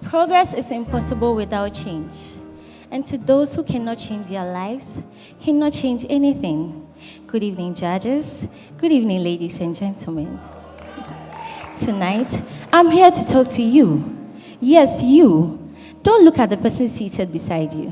Progress is impossible without change. And to those who cannot change their lives, cannot change anything. Good evening, judges. Good evening, ladies and gentlemen. Tonight, I'm here to talk to you. Yes, you. Don't look at the person seated beside you.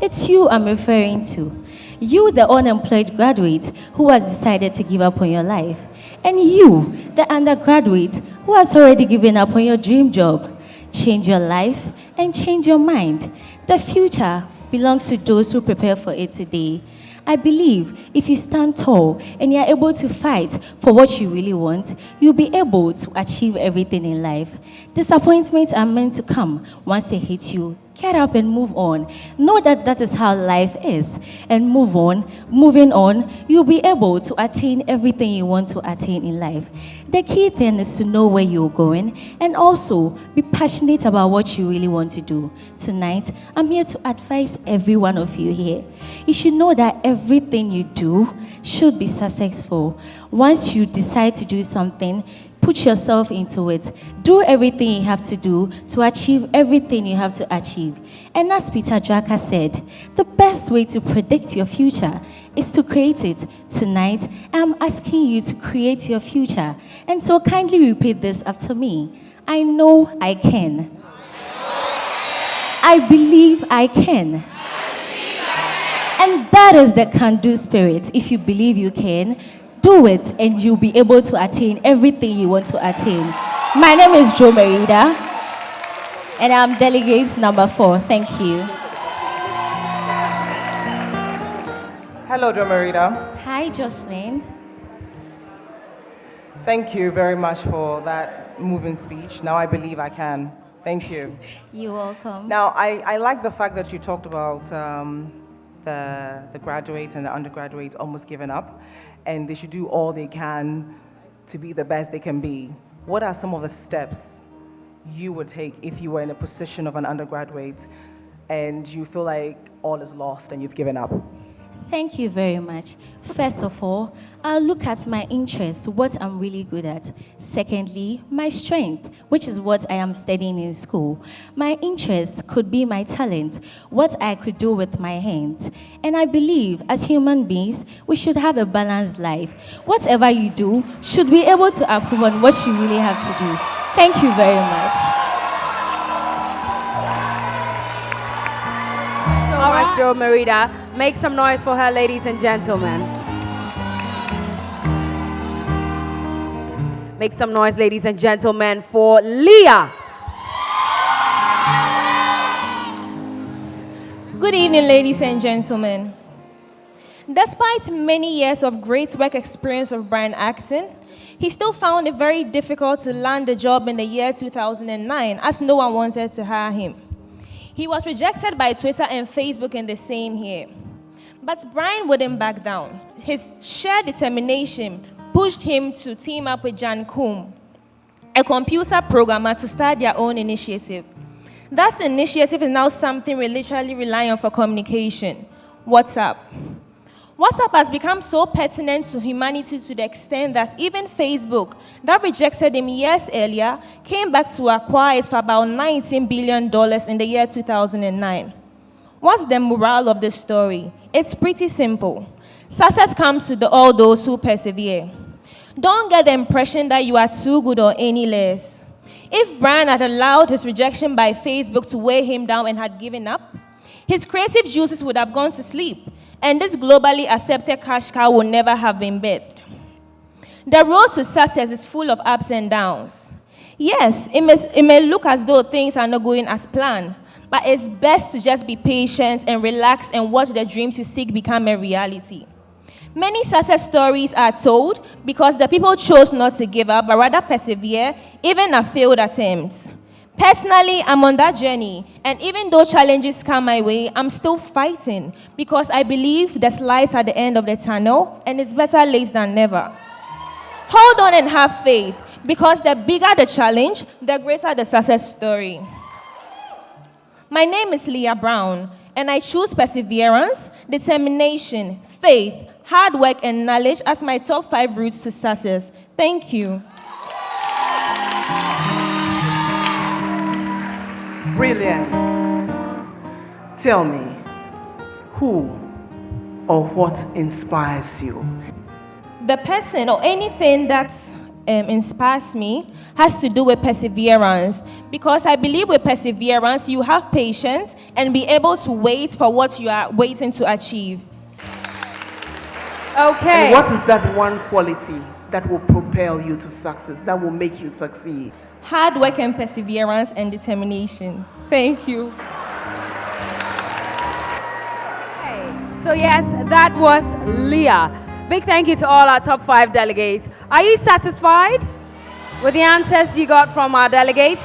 It's you I'm referring to. You, the unemployed graduate who has decided to give up on your life. And you, the undergraduate who has already given up on your dream job. Change your life and change your mind. The future belongs to those who prepare for it today. I believe if you stand tall and you're able to fight for what you really want, you'll be able to achieve everything in life. Disappointments are meant to come once they hit you. Get up and move on. Know that that is how life is. And move on. Moving on, you'll be able to attain everything you want to attain in life. The key thing is to know where you're going and also be passionate about what you really want to do. Tonight, I'm here to advise every one of you here. You should know that everything you do should be successful. Once you decide to do something, put yourself into it. Do everything you have to do to achieve everything you have to achieve. And as Peter Drucker said, the best way to predict your future is to create it. Tonight, I'm asking you to create your future. And so kindly repeat this after me. I know I can. I believe I can. And that is the can-do spirit. If you believe you can, do it and you'll be able to attain everything you want to attain. My name is Jo Merida, and I'm delegate number 4. Thank you. Hello, Jo Merida. Hi, Jocelyn. Thank you very much for that moving speech. Now I believe I can. Thank you. You're welcome. Now, I like the fact that you talked about the graduates and the undergraduates almost giving up, and they should do all they can to be the best they can be. What are some of the steps you would take if you were in a position of an undergraduate and you feel like all is lost and you've given up? Thank you very much. First of all, I'll look at my interests, what I'm really good at. Secondly, my strength, which is what I am studying in school. My interest could be my talent, what I could do with my hands. And I believe, as human beings, we should have a balanced life. Whatever you do should be able to approve on what you really have to do. Thank you very much. So much, Jo Merida. Make some noise for her, ladies and gentlemen. Make some noise, ladies and gentlemen, for Leah. Good evening, ladies and gentlemen. Despite many years of great work experience of Brian acting, he still found it very difficult to land a job in the year 2009, as no one wanted to hire him. He was rejected by Twitter and Facebook in the same year. But Brian wouldn't back down. His sheer determination pushed him to team up with Jan Koum, a computer programmer, to start their own initiative. That initiative is now something we literally rely on for communication: WhatsApp. WhatsApp has become so pertinent to humanity to the extent that even Facebook, that rejected him years earlier, came back to acquire it for about $19 billion in the year 2009. What's the moral of the story? It's pretty simple. Success comes to all those who persevere. Don't get the impression that you are too good or any less. If Brian had allowed his rejection by Facebook to weigh him down and had given up, his creative juices would have gone to sleep, and this globally accepted cash cow would never have been birthed. The road to success is full of ups and downs. Yes, it may look as though things are not going as planned, but it's best to just be patient and relax and watch the dreams you seek become a reality. Many success stories are told because the people chose not to give up, but rather persevere, even at failed attempts. Personally, I'm on that journey, and even though challenges come my way, I'm still fighting because I believe there's light at the end of the tunnel, and it's better late than never. Hold on and have faith, because the bigger the challenge, the greater the success story. My name is Leah Brown, and I choose perseverance, determination, faith, hard work, and knowledge as my top 5 routes to success. Thank you. Brilliant. Tell me, who or what inspires you? The person or anything that inspires me has to do with perseverance, because I believe with perseverance you have patience and be able to wait for what you are waiting to achieve. Okay. And what is that one quality that will propel you to success, that will make you succeed? Hard work and perseverance and determination. Thank you. Okay. So yes, that was Leah. Big thank you to all our top 5 delegates. Are you satisfied with the answers you got from our delegates?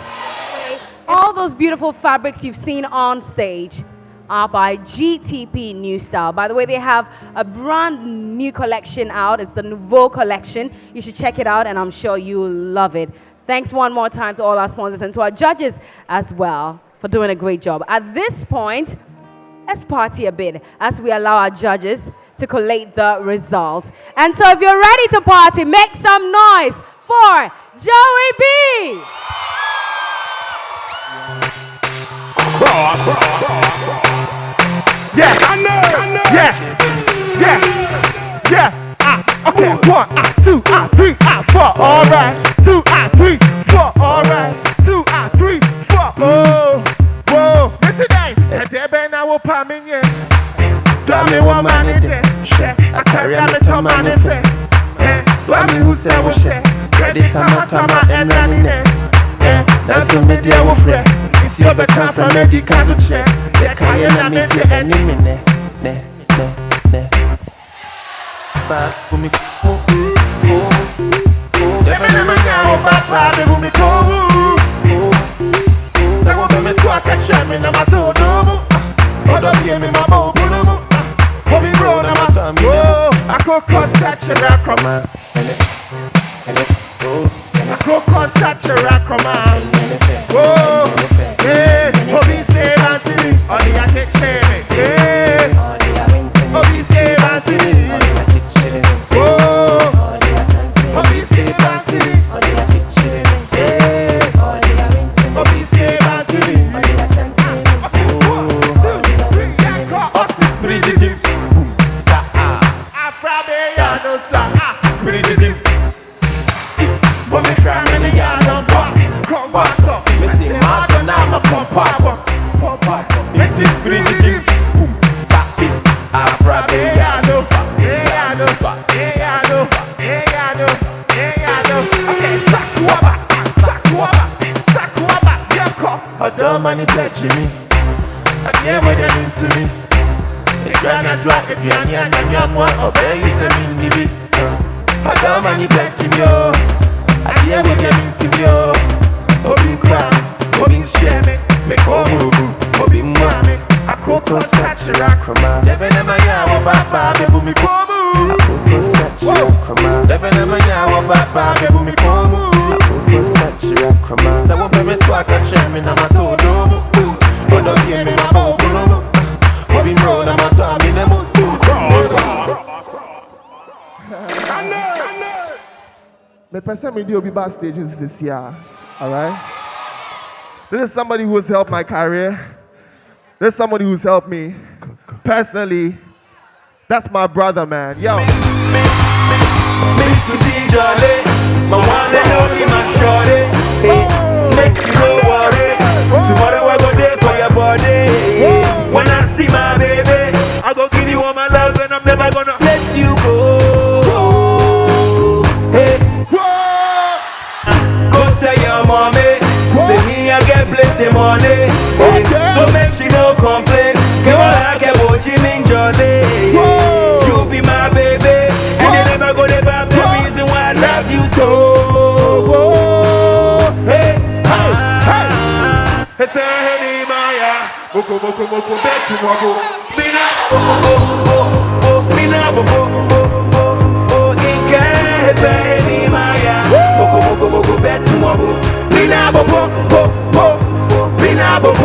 All those beautiful fabrics you've seen on stage are by GTP New Style. By the way, they have a brand new collection out. It's the Nouveau collection. You should check it out, and I'm sure you'll love it. Thanks one more time to all our sponsors and to our judges as well for doing a great job. At this point, let's party a bit as we allow our judges to collate the results. And so if you're ready to party, make some noise for Joey B. Cross. Yeah, I know. Yeah. Okay, 1, 2, 3, 4. All right. 2, 3, 4. All right. 2, 3, 4. Whoa. Listen, there be now a me yeah. Dami woman in there. I carry a little man in there. Swami who say we share. Ready tama and running there. That's so me dear with friend. It's your better from medical to check. They can't make it any minute. Ne. But who me so what me so I catch me na my toe no. Odo be me my bow no. Hobi bro na my time. I go cross that chakra. I go cross that chakra. Yeah, Hobi say I see me. All the I take shame. Yeah. Hobi say don't money pledge me. I care what they mean to me. The granna drop if you're near and you're more obey is a mini. I don't money pledge me. I care what they mean to me. Obi cry, Obi share me. Me call Obi mwame. I cook such a rackrama. Never never yawa baba, baby me pomu. I cook such a rackrama. Never never yawa baba, baby me pomu. I cook such a rackrama. So when me swag a shame in my toe domo. But don't hear me my bump no. Obi bro na my tummy nemo. Me person me do be backstage this year. All right. This is somebody who's helped my career. This is somebody who's helped me personally. That's my brother, man. Yo. Miss Jolly, my one and only my shorty. Hey, make you no worry. Tomorrow I go there for your body. When I see my baby, I go give you all my love and I'm never gonna let you go. Hey, go tell your mommy. Say me I get plenty money. So make she no complain. Come on, I get what you mean, Jolly. You be my baby, and you never go to back. The reason why I love you so. Hey, hey, hey, Maya. Moko, moko, moko, bet you moko. Mina, mina, hey, Maya. Moko, moko, moko, bet you moko. Mina, mina, abode.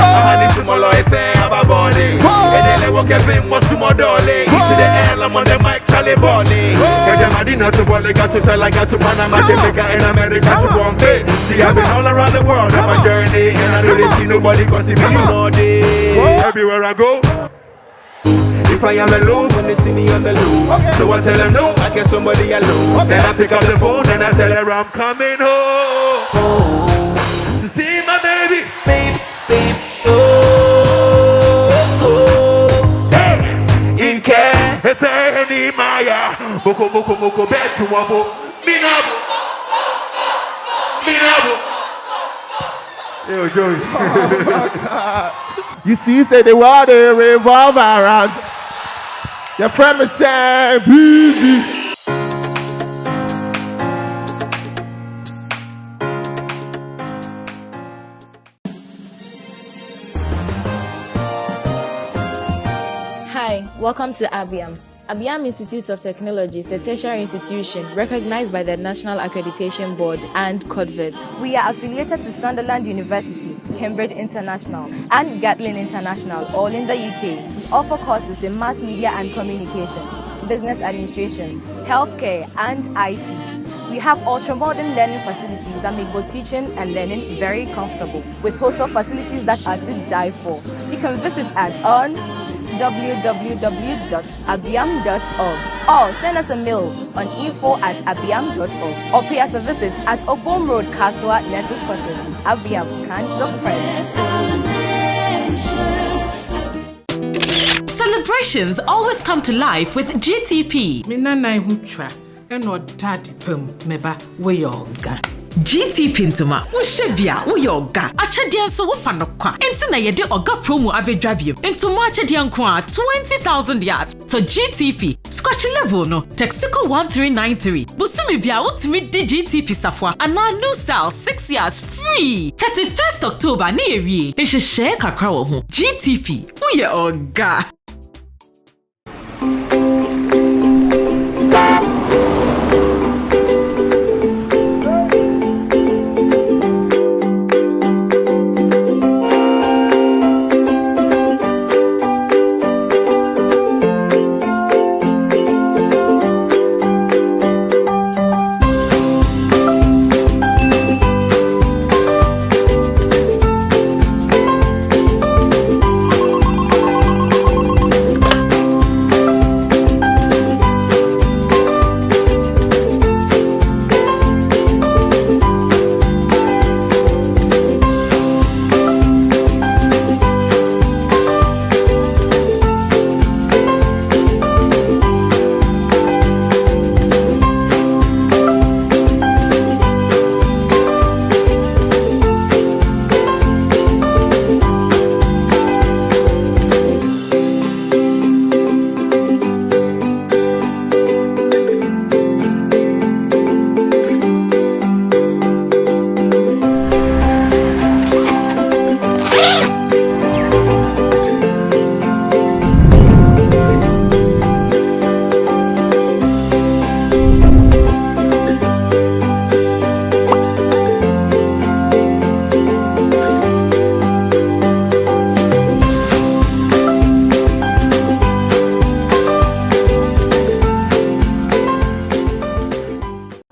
I need some more life and have a body. And then I walk up in what's more darling. To the air, I'm on the mic, Charlie Bolly. Cause I'm not to Bolly, got to sell, I got to Panama, Jamaica, and America to Bombay. See, I've been all around the world on my journey. And I really see nobody cause if you know this. Everywhere I go. If I am alone, when they see me on the low. So I tell them no, I get somebody alone. Then I pick up the phone and I tell her I'm coming home. To see my baby, baby, hey, in care, it's any Maya, moko, moko, moko, bet to wabo, minabo. Yo, Joey. Oh my God. You see, say the world they revolve around. Your friend is saying, busy. Hi, welcome to ABIAM. ABIAM Institute of Technology is a tertiary institution recognized by the National Accreditation Board and CODVET. We are affiliated to Sunderland University, Cambridge International, and Gatlin International, all in the UK. We offer courses in mass media and communication, business administration, healthcare, and IT. We have ultra-modern learning facilities that make both teaching and learning very comfortable, with hostel facilities that are to die for. You can visit us on www.abiam.org or send us a mail on info@abiam.org or pay us a visit at Obom Road, Kaswa, Nessus Quarters. Abiam, kinds of friends. Celebrations always come to life with GTP. GTP ntoma wo shebia wo yoga achede nso wo fa no kwa enti na yede oga promo abedwabiem ntoma achede nko a 20,000 yards to GTP scratch level no textical 1393 busumi bia utimi di GTP safwa ana new style 6 years free 31st October na ewie nhehye kakra wo ho GTP wo ye oga.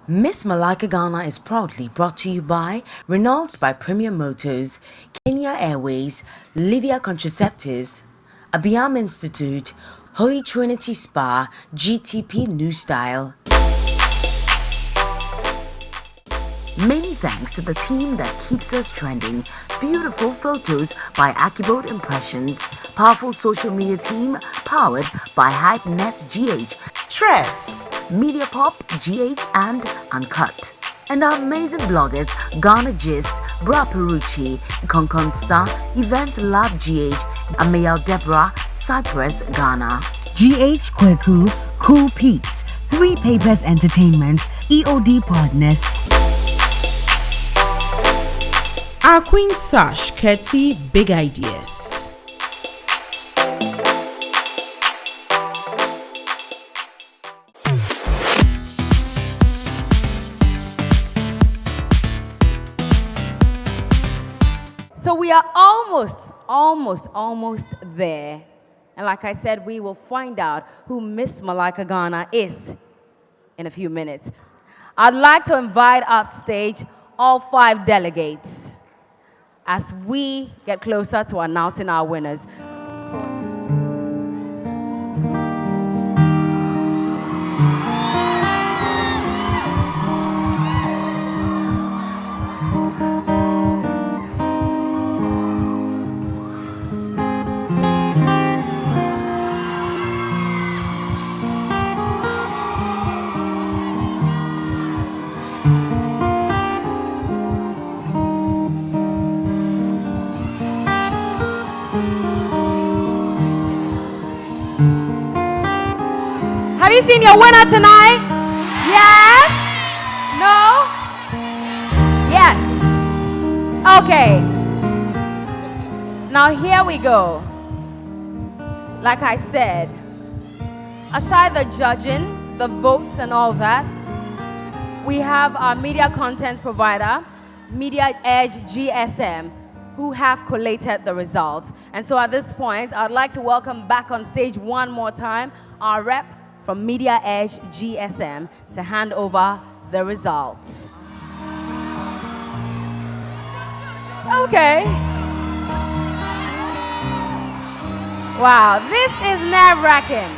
Miss Mailaka Ghana is proudly brought to you by Renault by Premium Motors, Kenya Airways, Lydia Contraceptives, Abiam Institute, Holy Trinity Spa, GTP New Style. Many thanks to the team that keeps us trending. Beautiful photos by Akiboat Impressions. Powerful social media team powered by HypeNet GH. Tress, Media Pop GH and Uncut. And our amazing bloggers Ghana Gist, Bra Perucci, Konkonsa, Event Lab GH, Amayal Deborah, Cyprus, Ghana. GH Kweku, Cool Peeps, 3 Papers Entertainment, EOD Partners. Our Queen Sash, courtesy Big Ideas. So we are almost there. And like I said, we will find out who Miss Mailaka Ghana is in a few minutes. I'd like to invite upstage all 5 delegates as we get closer to announcing our winners. Have you seen your winner tonight? Yes? No? Yes. Okay. Now here we go. Like I said, aside the judging, the votes and all that, we have our media content provider, Media Edge GSM, who have collated the results. And so at this point, I'd like to welcome back on stage one more time our rep from Media Edge GSM to hand over the results. Okay. Wow, this is nerve-wracking.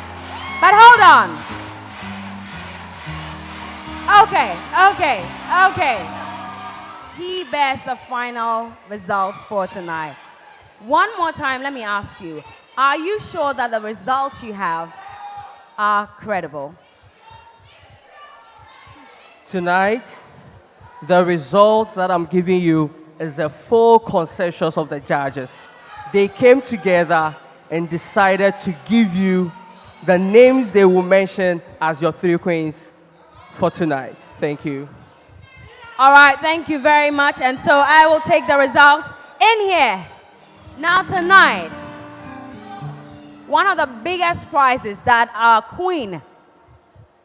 But hold on. Okay. He bears the final results for tonight. One more time, let me ask you, are you sure that the results you have are credible? Tonight, the results that I'm giving you is the full consensus of the judges. They came together and decided to give you the names they will mention as your 3 queens for tonight. Thank you. All right, thank you very much. And so I will take the results in here. Now tonight, one of the biggest prizes that our queen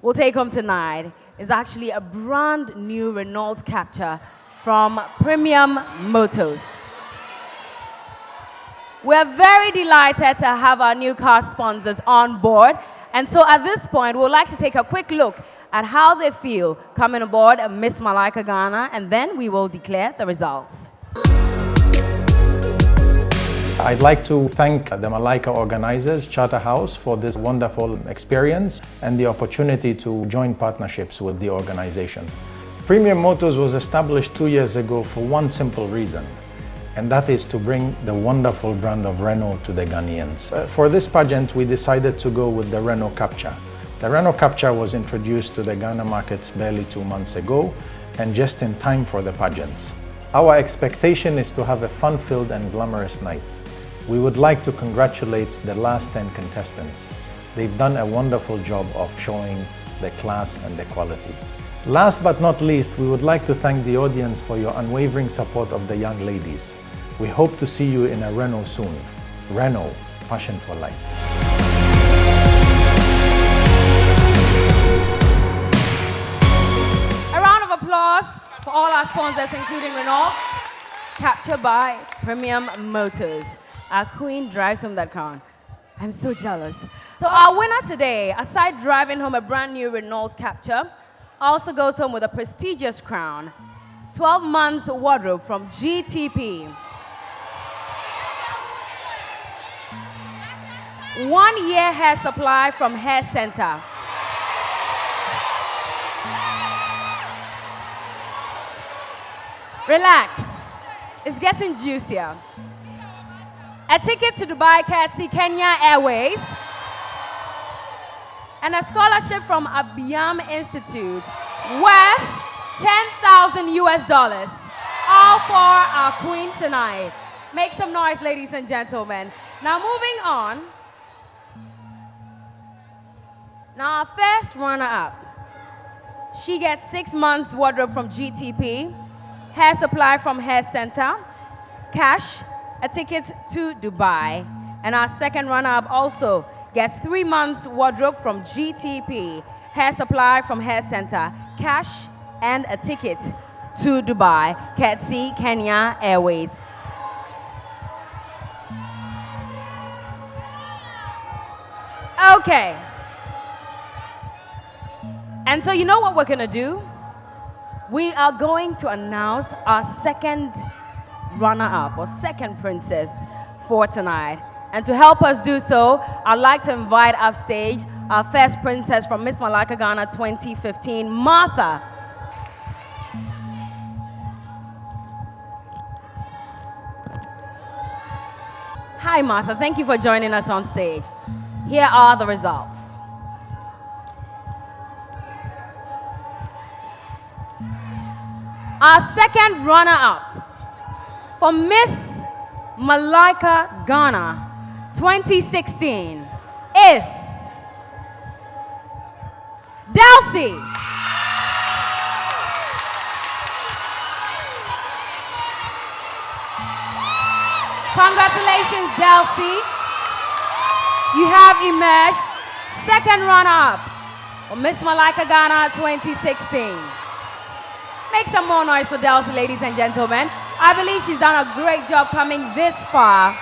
will take home tonight is actually a brand new Renault Capture from Premium Motors. We're very delighted to have our new car sponsors on board. And so at this point, we'd like to take a quick look at how they feel coming aboard Miss Mailaka Ghana, and then we will declare the results. I'd like to thank the Malaika organizers, Charterhouse, for this wonderful experience and the opportunity to join partnerships with the organization. Premium Motors was established 2 years ago for one simple reason, and that is to bring the wonderful brand of Renault to the Ghanaians. For this pageant, we decided to go with the Renault Capture. The Renault Capture was introduced to the Ghana markets barely 2 months ago, and just in time for the pageants. Our expectation is to have a fun-filled and glamorous night. We would like to congratulate the last 10 contestants. They've done a wonderful job of showing the class and the quality. Last but not least, we would like to thank the audience for your unwavering support of the young ladies. We hope to see you in a Renault soon. Renault, passion for life. A round of applause for all our sponsors, including Renault, captured by Premium Motors. Our queen drives home that crown. I'm so jealous. So our winner today, aside driving home a brand new Renault Capture, also goes home with a prestigious crown, 12 months wardrobe from GTP, 1 year hair supply from Hair Center, relax, it's getting juicier, a ticket to Dubai, Kenya Airways, and a scholarship from Abiam Institute worth $10,000, all for our queen tonight. Make some noise, ladies and gentlemen. Now moving on. Now our first runner-up. She gets 6 months wardrobe from GTP, hair supply from Hair Center, cash, a ticket to Dubai. And our second runner-up also gets 3 months wardrobe from GTP, hair supply from Hair Center, cash, and a ticket to Dubai, courtesy Kenya Airways. Okay. And so you know what we're gonna do? We are going to announce our second runner-up, or second princess for tonight. And to help us do so, I'd like to invite upstage our first princess from Miss Mailaka Ghana 2015, Martha. Hi, Martha. Thank you for joining us on stage. Here are the results. Our second runner-up for Miss Mailaka Ghana 2016 is Delcy. Congratulations, Delcy. You have emerged second runner-up for Miss Mailaka Ghana 2016. Make some more noise for Delcy, ladies and gentlemen. I believe she's done a great job coming this far.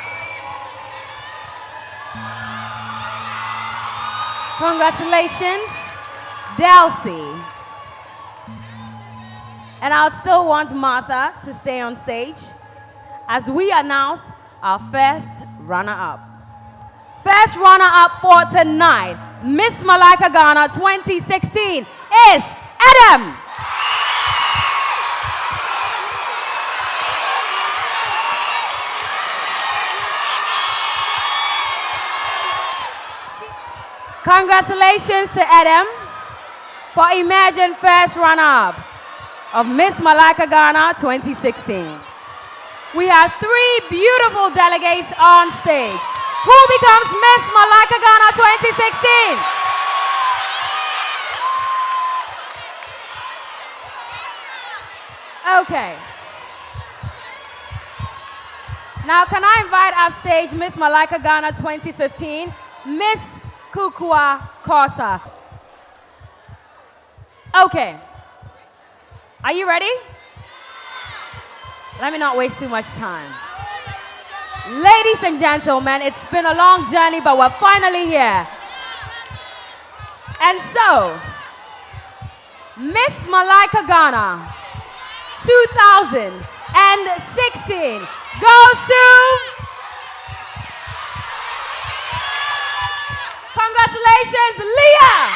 Congratulations, Delcy. And I'd still want Martha to stay on stage as we announce our first runner-up. First runner-up for tonight, Miss Mailaka Ghana 2016 is Adam. Congratulations to Adam for emerging first runner-up of Miss Mailaka Ghana 2016. We have 3 beautiful delegates on stage. Who becomes Miss Mailaka Ghana 2016? Okay. Now, can I invite upstage Miss Mailaka Ghana 2015, Miss Kukua Kosa. Okay. Are you ready? Let me not waste too much time. Ladies and gentlemen, it's been a long journey, but we're finally here. And so, Miss Mailaka Ghana 2016 goes to... Congratulations, Leah!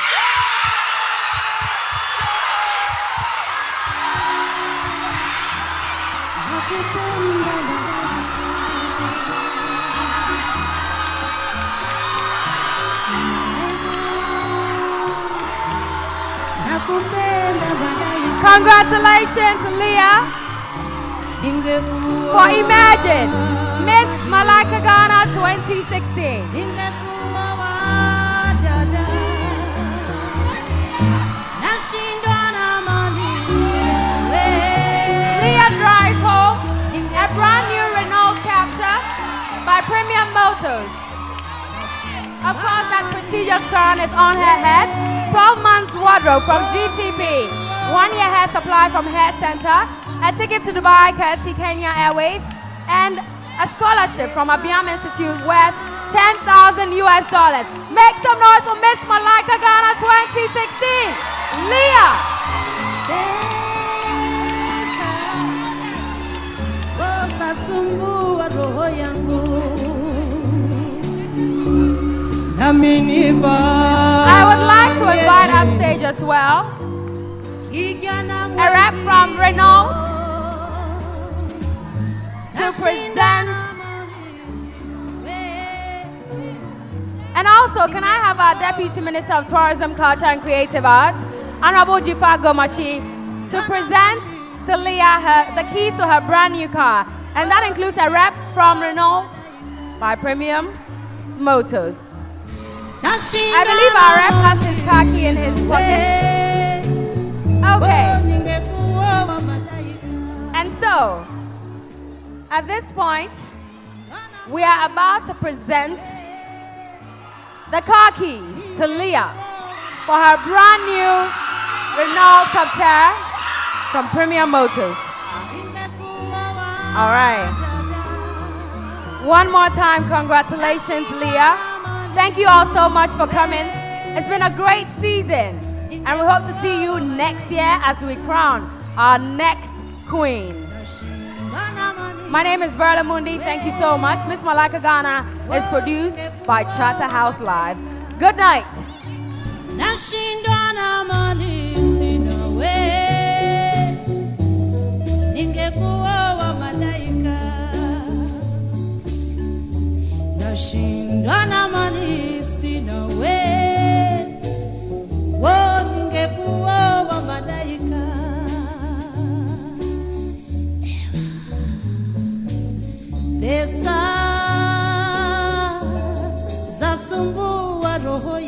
Congratulations, Leah, for Imagine Miss Mailaka Ghana 2016. Leah drives home a brand new Renault Capture by Premium Motors. Of course, that prestigious crown is on her head. 12 months wardrobe from GTP. 1 year hair supply from Hair Center. A ticket to Dubai, courtesy Kenya Airways. And a scholarship from Abiam Institute worth $10,000. Make some noise for Miss Mailaka Ghana 2016. Leah. I would like to invite upstage as well a rep from Renault to present. And also, can I have our Deputy Minister of Tourism, Culture and Creative Arts, Honorable Jifar Gomashi, to present to Leah the keys to her brand new car. And that includes a rep from Renault by Premium Motors. I believe our rep has his car key in his pocket. Okay. And so, at this point, we are about to present the car keys to Leah for her brand new Renault Captur from Premium Motors. All right. One more time, congratulations, Leah. Thank you all so much for coming. It's been a great season, and we hope to see you next year as we crown our next queen. My name is Verla Mundi. Thank you so much. Miss Mailaka Ghana is produced by Charterhouse Live. Good night. Nashindana mani sina we, wo ningekuwa wa malaika. Pesa za sumbua roho